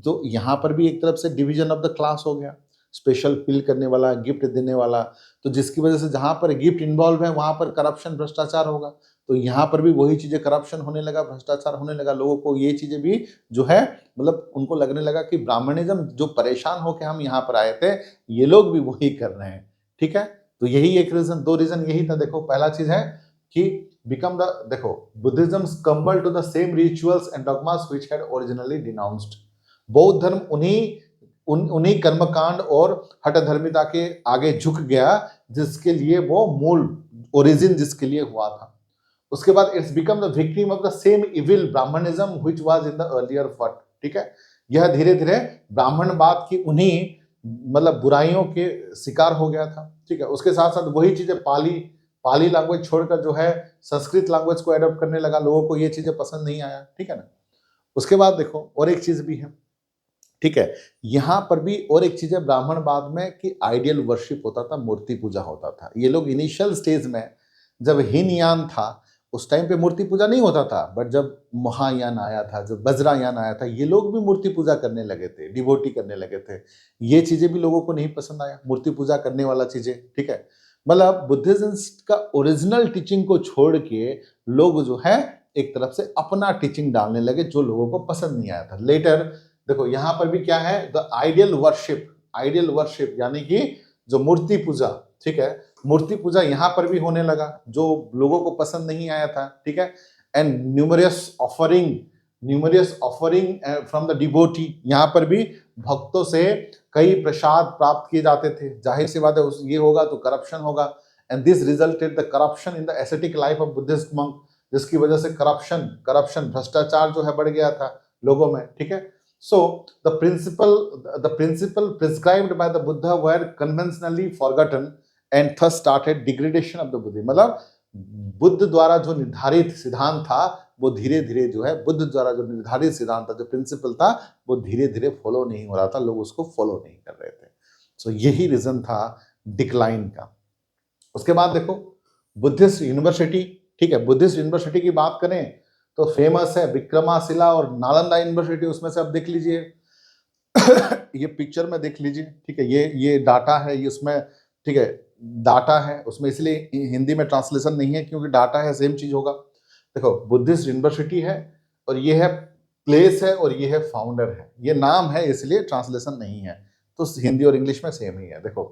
तो यहाँ पर भी एक तरफ से डिवीजन ऑफ द क्लास हो गया, स्पेशल फील करने वाला, गिफ्ट देने वाला। तो जिसकी वजह से जहां पर गिफ्ट इन्वॉल्व है वहां पर करप्शन, भ्रष्टाचार होगा। तो यहाँ पर भी वही चीजें, करप्शन होने लगा, भ्रष्टाचार होने लगा। लोगों को ये चीजें भी जो है, मतलब उनको लगने लगा कि ब्राह्मणिज्म जो परेशान होकर हम यहाँ पर आए थे, ये लोग भी वही कर रहे हैं, ठीक है। तो यही एक रीजन, दो रीजन यही था। देखो, पहला चीज है कि बिकम द, देखो, Buddhism came back to the same rituals and dogmas which had originally denounced. बौद्ध धर्म उन्हीं कर्मकांड और हठधर्मिता के आगे झुक गया जिसके लिए वो मूल ओरिजिन जिसके लिए हुआ था। उसके बाद it's become the victim of the same evil Brahmanism which was in the earlier fought, ठीक है। यह धीरे धीरे ब्राह्मणवाद की उन्हीं मतलब बुराइयों के शिकार हो गया था, ठीक है। उसके साथ साथ वही चीजें पाली लैंग्वेज छोड़कर जो है संस्कृत लैंग्वेज को एडॉप्ट करने लगा। लोगों को ये चीजें पसंद नहीं आया, ठीक है ना। उसके बाद देखो और एक चीज भी है, ठीक है। यहां पर भी और एक चीज है ब्राह्मणवाद में कि आइडियल वर्शिप होता था, मूर्ति पूजा होता था। ये लोग इनिशियल स्टेज में जब हीनयान था उस टाइम पे मूर्ति पूजा नहीं होता था, बट जब महायान आया था, जब वज्रायान आया था, ये लोग भी मूर्ति पूजा करने लगे थे, डिवोटी करने लगे थे। ये चीजें भी लोगों को नहीं पसंद आया, मूर्ति पूजा करने वाला चीजें, ठीक है। मतलब बुद्धिज्म का ओरिजिनल टीचिंग को छोड़ के लोग जो है एक तरफ से अपना टीचिंग डालने लगे, जो लोगों को पसंद नहीं आया था। लेटर देखो यहां पर भी क्या है, द आइडियल वर्शिप यानी कि जो मूर्ति पूजा, ठीक है, मूर्ति पूजा यहां पर भी होने लगा, जो लोगों को पसंद नहीं आया था, ठीक है। And numerous offering from the devotee, यहां पर भी भक्तों से कई प्रसाद प्राप्त किए जाते थे। जाहिर सी बात है ये होगा तो करप्शन होगा, and this resulted the corruption in the ascetic life of Buddhist monk, जिसकी वजह से करप्शन भ्रष्टाचार जो है बढ़ गया था लोगों में, ठीक है। So the principle prescribed by the Buddha were conventionally forgotten and thus started degradation of the Buddha। मतलब बुद्ध द्वारा जो निर्धारित सिद्धांत था वो धीरे धीरे जो है, बुद्ध द्वारा जो निर्धारित सिद्धांत था, जो प्रिंसिपल था, वो धीरे धीरे फॉलो नहीं हो रहा था, लोग उसको फॉलो नहीं कर रहे थे। सो यही रीजन था डिक्लाइन का। उसके बाद देखो बुद्धिस्ट यूनिवर्सिटी, ठीक है। बुद्धिस्ट यूनिवर्सिटी की बात करें तो फेमस है विक्रमाशिला और नालंदा यूनिवर्सिटी, उसमें से आप देख लीजिए। ये पिक्चर में देख लीजिए, ठीक है। ये डाटा है, ये उसमें, ठीक है, डाटा है उसमें, इसलिए हिंदी में ट्रांसलेशन नहीं है क्योंकि डाटा है, सेम चीज होगा। देखो बुद्धिस्ट यूनिवर्सिटी है और ये है प्लेस है और ये है फाउंडर है, ये नाम है इसलिए ट्रांसलेशन नहीं है। तो हिंदी और इंग्लिश में सेम ही है। देखो,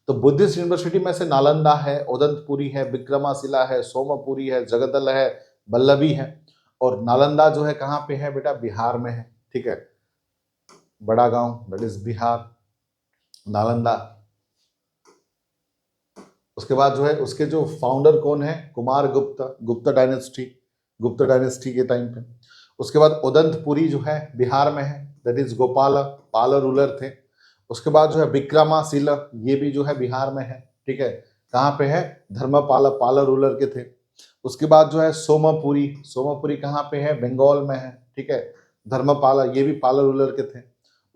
तो बुद्धिस्ट यूनिवर्सिटी में से नालंदा है, उदंतपुरी है, विक्रमाशिला है, सोमपुरी है, जगदल है, बल्लभी है। और नालंदा जो है कहाँ पे है बेटा? बिहार में है, ठीक है, बड़ा गांव, दैट इज बिहार, नालंदा। उसके बाद जो है उसके जो फाउंडर कौन है? कुमार गुप्ता, गुप्ता डायनेस्टी के टाइम पे। उसके बाद उदंतपुरी जो है बिहार में है, that is Gopal Pal ruler थे। उसके बाद जो है विक्रमाशिला, ये भी जो है बिहार में है, ठीक है, कहाँ पे है? धर्मपाल पाल रूलर के थे। उसके बाद जो है सोमपुरी कहाँ पे है? बंगाल में है, ठीक है, धर्मपाल, ये भी पाल रूलर के थे।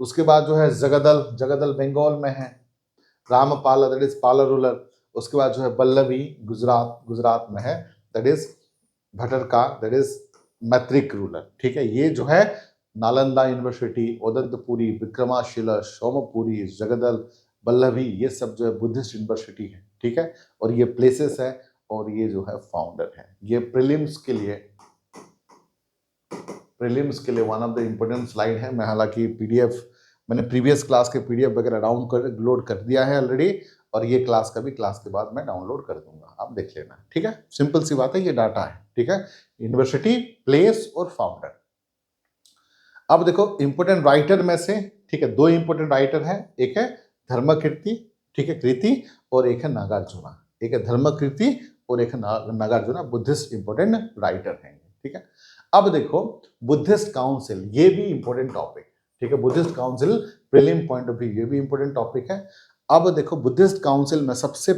उसके बाद जो है जगदल बंगाल में है, Rampal, that is Pal ruler. उसके बाद जो है बल्लभी, गुजरात में है, that is Bhattaraka, that is Maitraka ruler, ठीक है। ये जो है नालंदा यूनिवर्सिटी, उदंतपुरी, विक्रमाशिला, सोमपुरी, जगदल, बल्लभी, ये सब जो है बुद्धिस्ट यूनिवर्सिटी है, ठीक है। और ये प्लेसेस है और ये जो है फाउंडर है। ये प्रीलिम्स के लिए one of the important slide है। मैं हालांकि पीडीएफ, मैंने प्रीवियस क्लास के पीडीएफ वगैरह डाउनलोड कर दिया है ऑलरेडी, और ये क्लास का भी क्लास के बाद मैं डाउनलोड कर दूंगा, आप देख लेना, ठीक है। सिंपल सी बात है, ये डाटा है, ठीक है, यूनिवर्सिटी, प्लेस और फाउंडर। अब देखो इंपोर्टेंट राइटर में से, ठीक है, दो इंपोर्टेंट राइटर हैं, एक है धर्मकीर्ति, ठीक है, कृति, और एक है नागार्जुना। एक है धर्मकीर्ति और एक है नागार्जुना, बुद्धिस्ट इंपोर्टेंट राइटर हैं, ठीक है। अब देखो बुद्धिस्ट काउंसिल, ये भी इंपोर्टेंट टॉपिक, ठीक है, Buddhist council prelim point of view, ये भी इंपोर्टेंट टॉपिक है। अब देखो बुद्धिस्ट काउंसिल में सबसे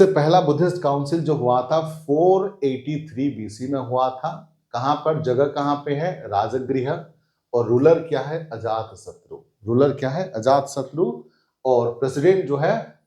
पहला बुद्धिस्ट काउंसिल जो हुआ था 483 बीसी में हुआ था। कहां पर? जगह कहां पे है? राजगृह। और रूलर क्या है? अजात शत्रु। और प्रेसिडेंट जो है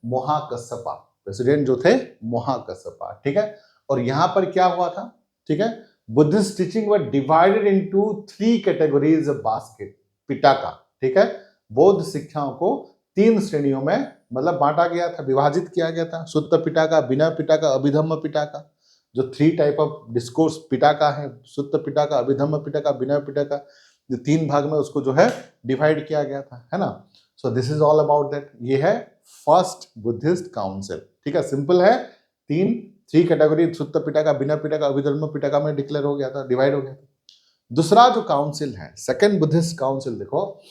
महाकश्यपा, ठीक है। और यहां पर क्या हुआ था? ठीक है, Buddhist teaching were divided into 3 categories of basket, Pitaka, ठीक है। बौद्ध शिक्षाओं को 3 श्रेणियों में मतलब बांटा गया था, विभाजित किया गया था। शुद्ध पिटाका, बिना पिटाका, अभिधम्म पिटाका। जो 3 टाइप ऑफ डिस्कोर्स पिटाका है, शुद्ध पिटाका, अभिधम्म पिटाका, बिना पिटाका, जो 3 भाग में उसको जो है डिवाइड किया गया था, है ना। सो this is all about that. ये है फर्स्ट बुद्धिस्ट काउंसिल, ठीक है, सिंपल है। 3 कैटेगरी, शुद्ध पिटाका, बिना पिटाका, अभिधर्म पिटाका में डिक्लेयर हो गया था, डिवाइड हो गया था। दूसरा जो काउंसिल है सेकंड बुद्धिस्ट काउंसिल, देखो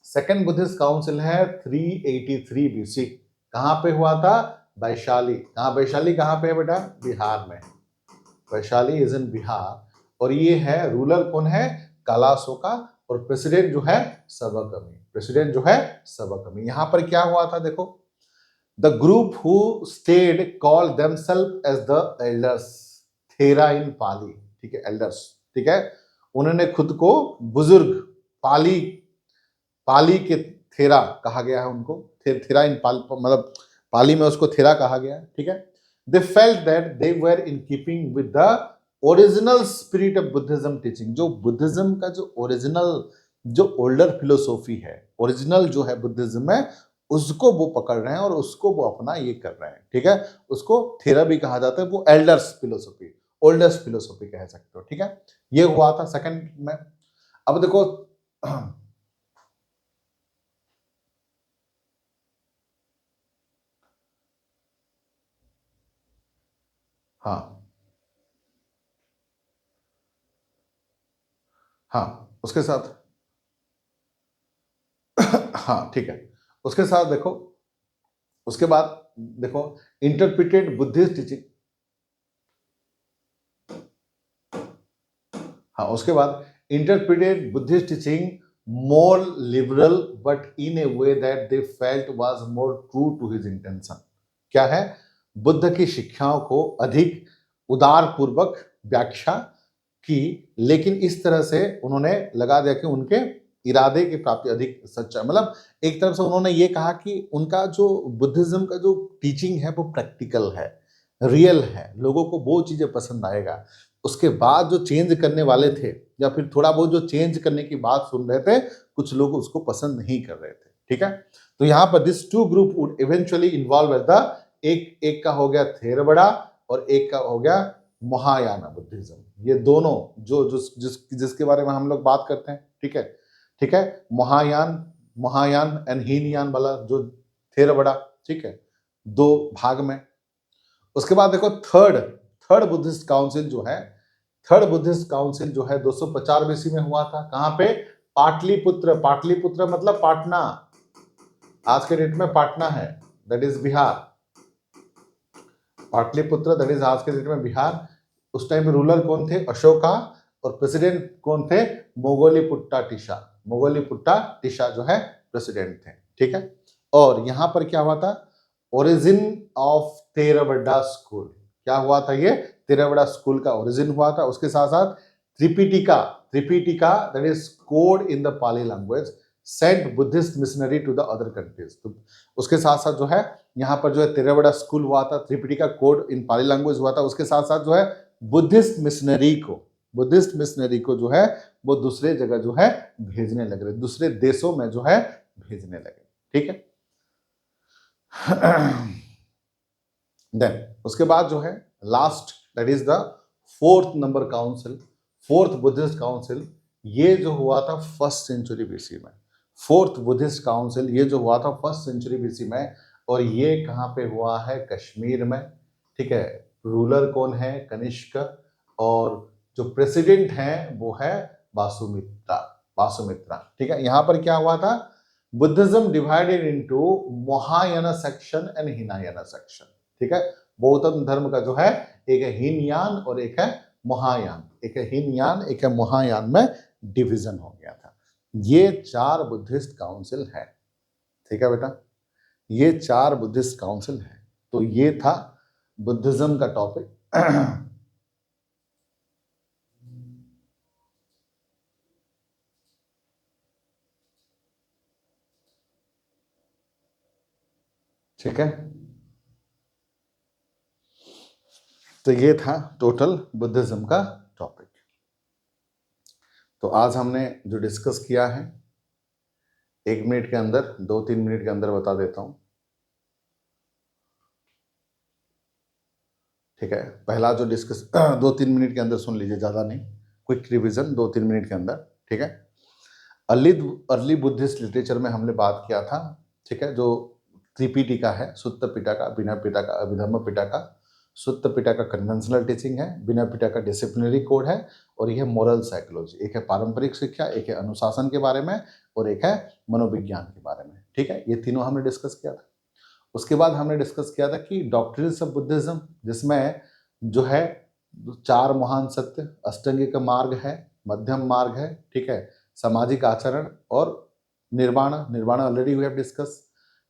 सेकंड बुद्धिस्ट काउंसिल है 383 बीसी। कहां पे हुआ था? वैशाली। वैशाली कहां पे है बेटा? बिहार में। Vaishali is in Bihar. और ये है, रूलर कौन है? कालाशोका। और प्रेसिडेंट जो है सबकमी। यहां पर क्या हुआ था देखो, the group who stayed call themselves as the elders, Thera in Pali, ठीक है, एल्डर्स, ठीक है। उन्होंने खुद को बुजुर्ग, पाली के थेरा कहा गया है उनको, थेरा इन मतलब पाली में उसको थेरा कहा गया है, ठीक है। They felt that they were in keeping with the original spirit of Buddhism teaching. जो बुद्धिज्म का जो ओरिजिनल, जो ओल्डर फिलोसॉफी है, ओरिजिनल जो है बुद्धिज्म में, उसको वो पकड़ रहे हैं और उसको वो अपना ये कर रहे हैं, ठीक है। उसको थेरा भी कहा जाता है, वो एल्डर्स फिलोसॉफी, ओल्डेस्ट फिलोसॉफी कह सकते हो, ठीक है। ये हुआ था सेकंड में। अब देखो हाँ उसके साथ हाँ ठीक है, उसके साथ देखो, उसके बाद देखो इंटरप्रिटेड बुद्धिस्ट टीचिंग। उसके बाद interpreted Buddhist teaching more liberal but in a way that they felt was more true to his intention. क्या है? बुद्ध की शिक्षाओं को अधिक उदार पूर्वक व्याख्या की, लेकिन इस तरह से उन्होंने लगा दिया कि उनके इरादे की प्राप्ति अधिक सच्चा, मतलब एक तरफ से उन्होंने ये कहा कि उनका जो बुद्धिज्म का जो टीचिंग है वो प्रैक्टिकल है, रियल है, लोगों को वो चीजें पसंद आएगा। उसके बाद जो चेंज करने वाले थे या फिर थोड़ा बहुत जो चेंज करने की बात सुन रहे थे, कुछ लोग उसको पसंद नहीं कर रहे थे, ठीक है। तो यहाँ पर this two group would eventually involve as the, एक का हो गया थेरवड़ा और एक का हो गया महायाना बुद्धिज्म। ये दोनों जो जिसके बारे में हम लोग बात करते हैं, ठीक है, ठीक है, महायान, महायान एंड हीनयान वाला जो थेरवड़ा, ठीक है, 2 भाग में। उसके बाद देखो थर्ड बुद्धिस्ट काउंसिल जो है, थर्ड बुद्धिस्ट काउंसिल जो है 250 बीसी में हुआ था। कहां पे? पाटलिपुत्र। पाटलिपुत्र मतलब पाटना, आज के डेट में पाटना है, that is Bihar. Pataliputra that is आज के डेट में बिहार। उस टाइम में रूलर कौन थे? अशोका। और प्रेसिडेंट कौन थे? मोगोलीपुट्टा टिशा। मोगोलीपुट्टा टिशा जो है प्रेसिडेंट थे, ठीक है। और यहां पर क्या हुआ था? Origin of Theravada school. क्या हुआ था? ये थेरवड़ा स्कूल का ओरिजिन हुआ था। उसके साथ साथ Tripitaka, Tripitaka that is code in the Pali language sent Buddhist missionary to the other countries. तो उसके साथ साथ जो है यहाँ पर जो है थेरवड़ा स्कूल हुआ था, त्रिपिटिका कोड इन पाली लैंग्वेज हुआ था। उसके साथ साथ जो है बुद्धिस्ट मिशनरी को जो है वो दूसरे जगह जो है भेजने लग रहे, दूसरे देशों में जो है भेजने लगे, ठीक है। देन उसके बाद जो है last that is the fourth number council, fourth Buddhist council. ये जो हुआ था फर्स्ट सेंचुरी बीसी में। फोर्थ बुद्धिस्ट काउंसिल ये जो हुआ था फर्स्ट सेंचुरी बीसी में, और ये कहां पे हुआ है? कश्मीर में, ठीक है। रूलर कौन है? कनिष्क। और जो प्रेसिडेंट है वो है वासुमित्रा, वासुमित्रा, ठीक है। यहां पर क्या हुआ था? Buddhism divided into Mahayana section and Hinayana section, ठीक है। बौद्ध धर्म का जो है एक है हीनयान और एक है महायान, एक है हीनयान एक है महायान में डिवीजन हो गया था। ये 4 बुद्धिस्ट काउंसिल है, ठीक है बेटा, ये 4 बुद्धिस्ट काउंसिल है। तो ये था बुद्धिज्म का टॉपिक। ठीक है, तो ये था टोटल बुद्धिज्म का टॉपिक। तो आज हमने जो डिस्कस किया है 1 मिनट के अंदर, 2-3 मिनट के अंदर बता देता हूं, ठीक है। पहला जो डिस्कस 2-3 मिनट के अंदर सुन लीजिए, ज्यादा नहीं, क्विक रिवीजन 2-3 मिनट के अंदर, ठीक है। अर्ली बुद्धिस्ट लिटरेचर में हमने बात किया था, ठीक है, जो त्रिपिटिका है, सुत्त पिटका, बिना पिटका, अभिधर्म पिटका। सुत्त पिटका कन्वेंशनल टीचिंग है, बिना पिटका डिसिप्लिनरी कोड है, और यह मोरल साइकोलॉजी। एक है पारंपरिक शिक्षा, एक है अनुशासन के बारे में, और एक है मनोविज्ञान के बारे में, ठीक है। ये तीनों हमने डिस्कस किया था। उसके बाद हमने डिस्कस किया था कि डॉक्ट्रिन्स ऑफ बुद्धिज्म, जिसमें जो है 4 महान सत्य, अष्टांगिक मार्ग है, मध्यम मार्ग है, ठीक है, सामाजिक आचरण और nirvana. Nirvana already we have discuss.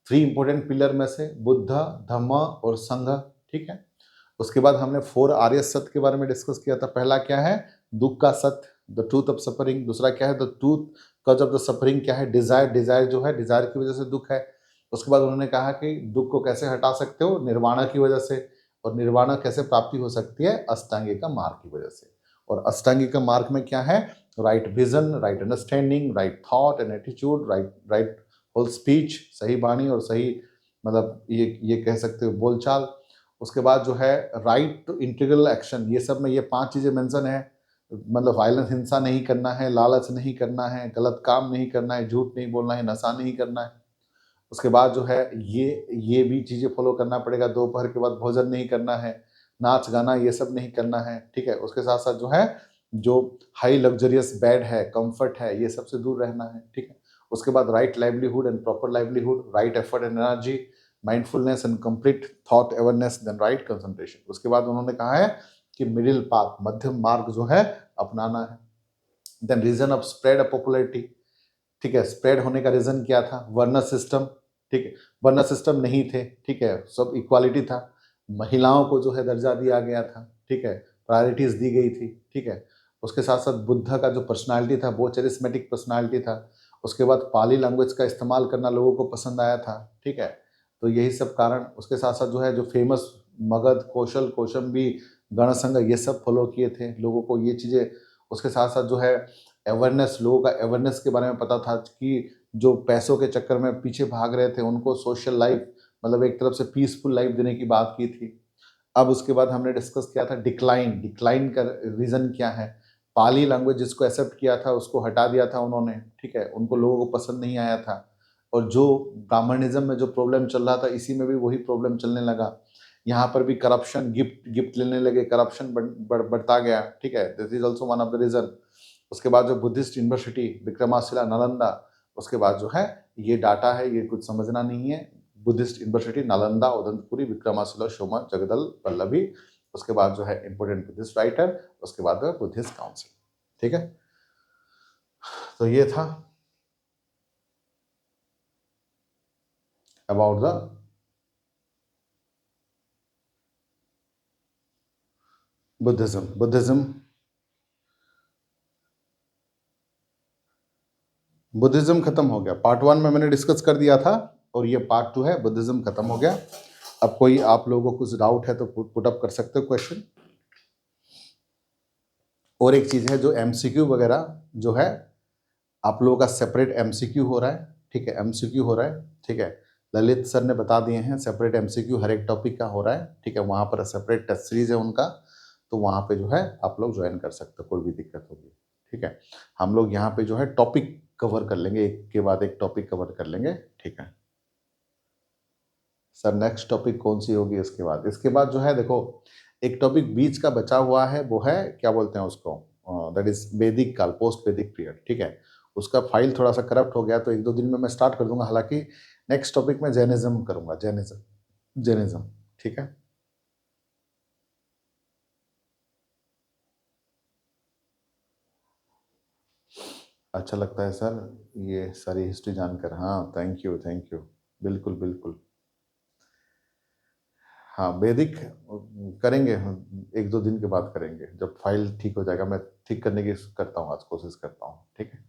3 important pillar में से बुद्ध, धम्म और संघ, ठीक है। उसके बाद हमने 4 आर्य सत्य के बारे में डिस्कस किया था। पहला क्या है? दुख का सत्य, द ट्रूथ ऑफ सफरिंग। दूसरा क्या है? The truth cause of the suffering क्या है? डिजायर, डिजायर जो है, डिजायर की वजह से दुख है। उसके बाद उन्होंने कहा कि दुख को कैसे हटा सकते हो? निर्वाणा की वजह से। और निर्वाणा कैसे प्राप्ति हो सकती है? अष्टांगिक मार्ग की वजह से। और अष्टांगिक मार्ग में क्या है? Right vision, right understanding, right thought and attitude, right whole speech, सही वाणी और सही मतलब ये कह सकते हो बोलचाल। उसके बाद जो है राइट टू इंटीग्रल एक्शन, ये सब में ये 5 चीजें मेंशन है। मतलब वायलेंस, हिंसा नहीं करना है, लालच नहीं करना है, गलत काम नहीं करना है, झूठ नहीं बोलना है, नशा नहीं करना है। उसके बाद जो है ये भी चीजें फॉलो करना पड़ेगा। दोपहर के बाद भोजन नहीं करना है, नाच गाना ये सब नहीं करना है, ठीक है। उसके साथ साथ जो है जो हाई लग्जरियस बेड है, कंफर्ट है, ये सबसे दूर रहना है, ठीक है। उसके बाद right livelihood and proper livelihood, right effort and energy, mindfulness and complete thought awareness, then right concentration. उसके बाद उन्होंने कहा है कि मिडिल पाथ, मध्यम मार्ग जो है अपनाना है। Then reason of spread of popularity, ठीक है। स्प्रेड होने का रीजन क्या था? वर्ण सिस्टम, ठीक है, वर्ण सिस्टम नहीं थे, ठीक है, सब इक्वालिटी था। महिलाओं को जो है दर्जा दिया गया था, ठीक है, प्रायोरिटीज दी गई थी, ठीक है। उसके साथ साथ बुद्ध का जो पर्सनालिटी था वो चेरिस्मेटिक पर्सनालिटी था। उसके बाद पाली लैंग्वेज का इस्तेमाल करना लोगों को पसंद आया था, ठीक है। तो यही सब कारण। उसके साथ साथ जो है जो फेमस मगध, कौशल, कौशंबी, गणसंघ, ये सब फॉलो किए थे लोगों को ये चीज़ें। उसके साथ साथ जो है अवेयरनेस, लोगों का अवेयरनेस के बारे में पता था कि जो पैसों के चक्कर में पीछे भाग रहे थे उनको सोशल लाइफ, मतलब एक तरफ से पीसफुल लाइफ देने की बात की थी। अब उसके बाद हमने डिस्कस किया था डिक्लाइन, डिक्लाइन का रीज़न क्या है? पाली लैंग्वेज जिसको एक्सेप्ट किया था उसको हटा दिया था उन्होंने, ठीक है, उनको लोगों को पसंद नहीं आया था। और जो ब्राह्मणिज्म में जो प्रॉब्लम चल रहा था इसी में भी वही प्रॉब्लम चलने लगा। यहाँ पर भी करप्शन, गिफ्ट गिफ्ट लेने लगे, करप्शन बढ़ता गया, ठीक है, this is also one of the reason. उसके बाद जो बुद्धिस्ट यूनिवर्सिटी विक्रमाशिला नालंदा, उसके बाद जो है ये डाटा है, ये कुछ समझना नहीं है। बुद्धिस्ट यूनिवर्सिटी नालंदा, उदंतपुरी, विक्रमाशिला, शोमा, जगदल, पल्लवी, उसके बाद जो है इंपोर्टेंट बुद्धिस्ट राइटर, उसके बाद बुद्धिस्ट काउंसिल, ठीक है। तो ये था अबाउट द बुद्धिज्म खत्म हो गया। पार्ट 1 में मैंने डिस्कस कर दिया था और ये पार्ट 2 है, बुद्धिज्म खत्म हो गया। अब कोई आप लोगों को कुछ डाउट है तो पुट अप कर सकते हो क्वेश्चन। और एक चीज है जो एमसीक्यू वगैरह जो है आप लोगों का सेपरेट एमसीक्यू हो रहा है, ठीक है, एमसीक्यू हो रहा है, ठीक है। ललित सर ने बता दिए हैं सेपरेट एमसीक्यू हर एक टॉपिक का हो रहा है, ठीक है। वहां पर सेपरेट टेस्ट सीरीज है उनका, तो वहां पे जो है आप लोग ज्वाइन कर सकते हो, कोई भी दिक्कत होगी, ठीक है। हम लोग यहाँ पे जो है टॉपिक कवर कर लेंगे, एक के बाद एक टॉपिक कवर कर लेंगे, ठीक है। सर नेक्स्ट टॉपिक कौन सी होगी इसके बाद? इसके बाद जो है देखो एक टॉपिक बीच का बचा हुआ है, वो है क्या बोलते हैं उसको, दैट इज वैदिक काल, पोस्ट वैदिक पीरियड, ठीक है। उसका फाइल थोड़ा सा करप्ट हो गया, तो 1-2 दिन में मैं स्टार्ट कर दूंगा। हालांकि नेक्स्ट टॉपिक में जैनिज्म करूंगा, जैनिज्म, ठीक है। अच्छा लगता है सर ये सारी हिस्ट्री जानकर, हाँ थैंक यू थैंक यू, बिल्कुल बिल्कुल। हाँ वैदिक करेंगे, 1-2 दिन के बाद करेंगे, जब फाइल ठीक हो जाएगा। मैं ठीक करने की करता हूँ, आज कोशिश करता हूँ, ठीक है।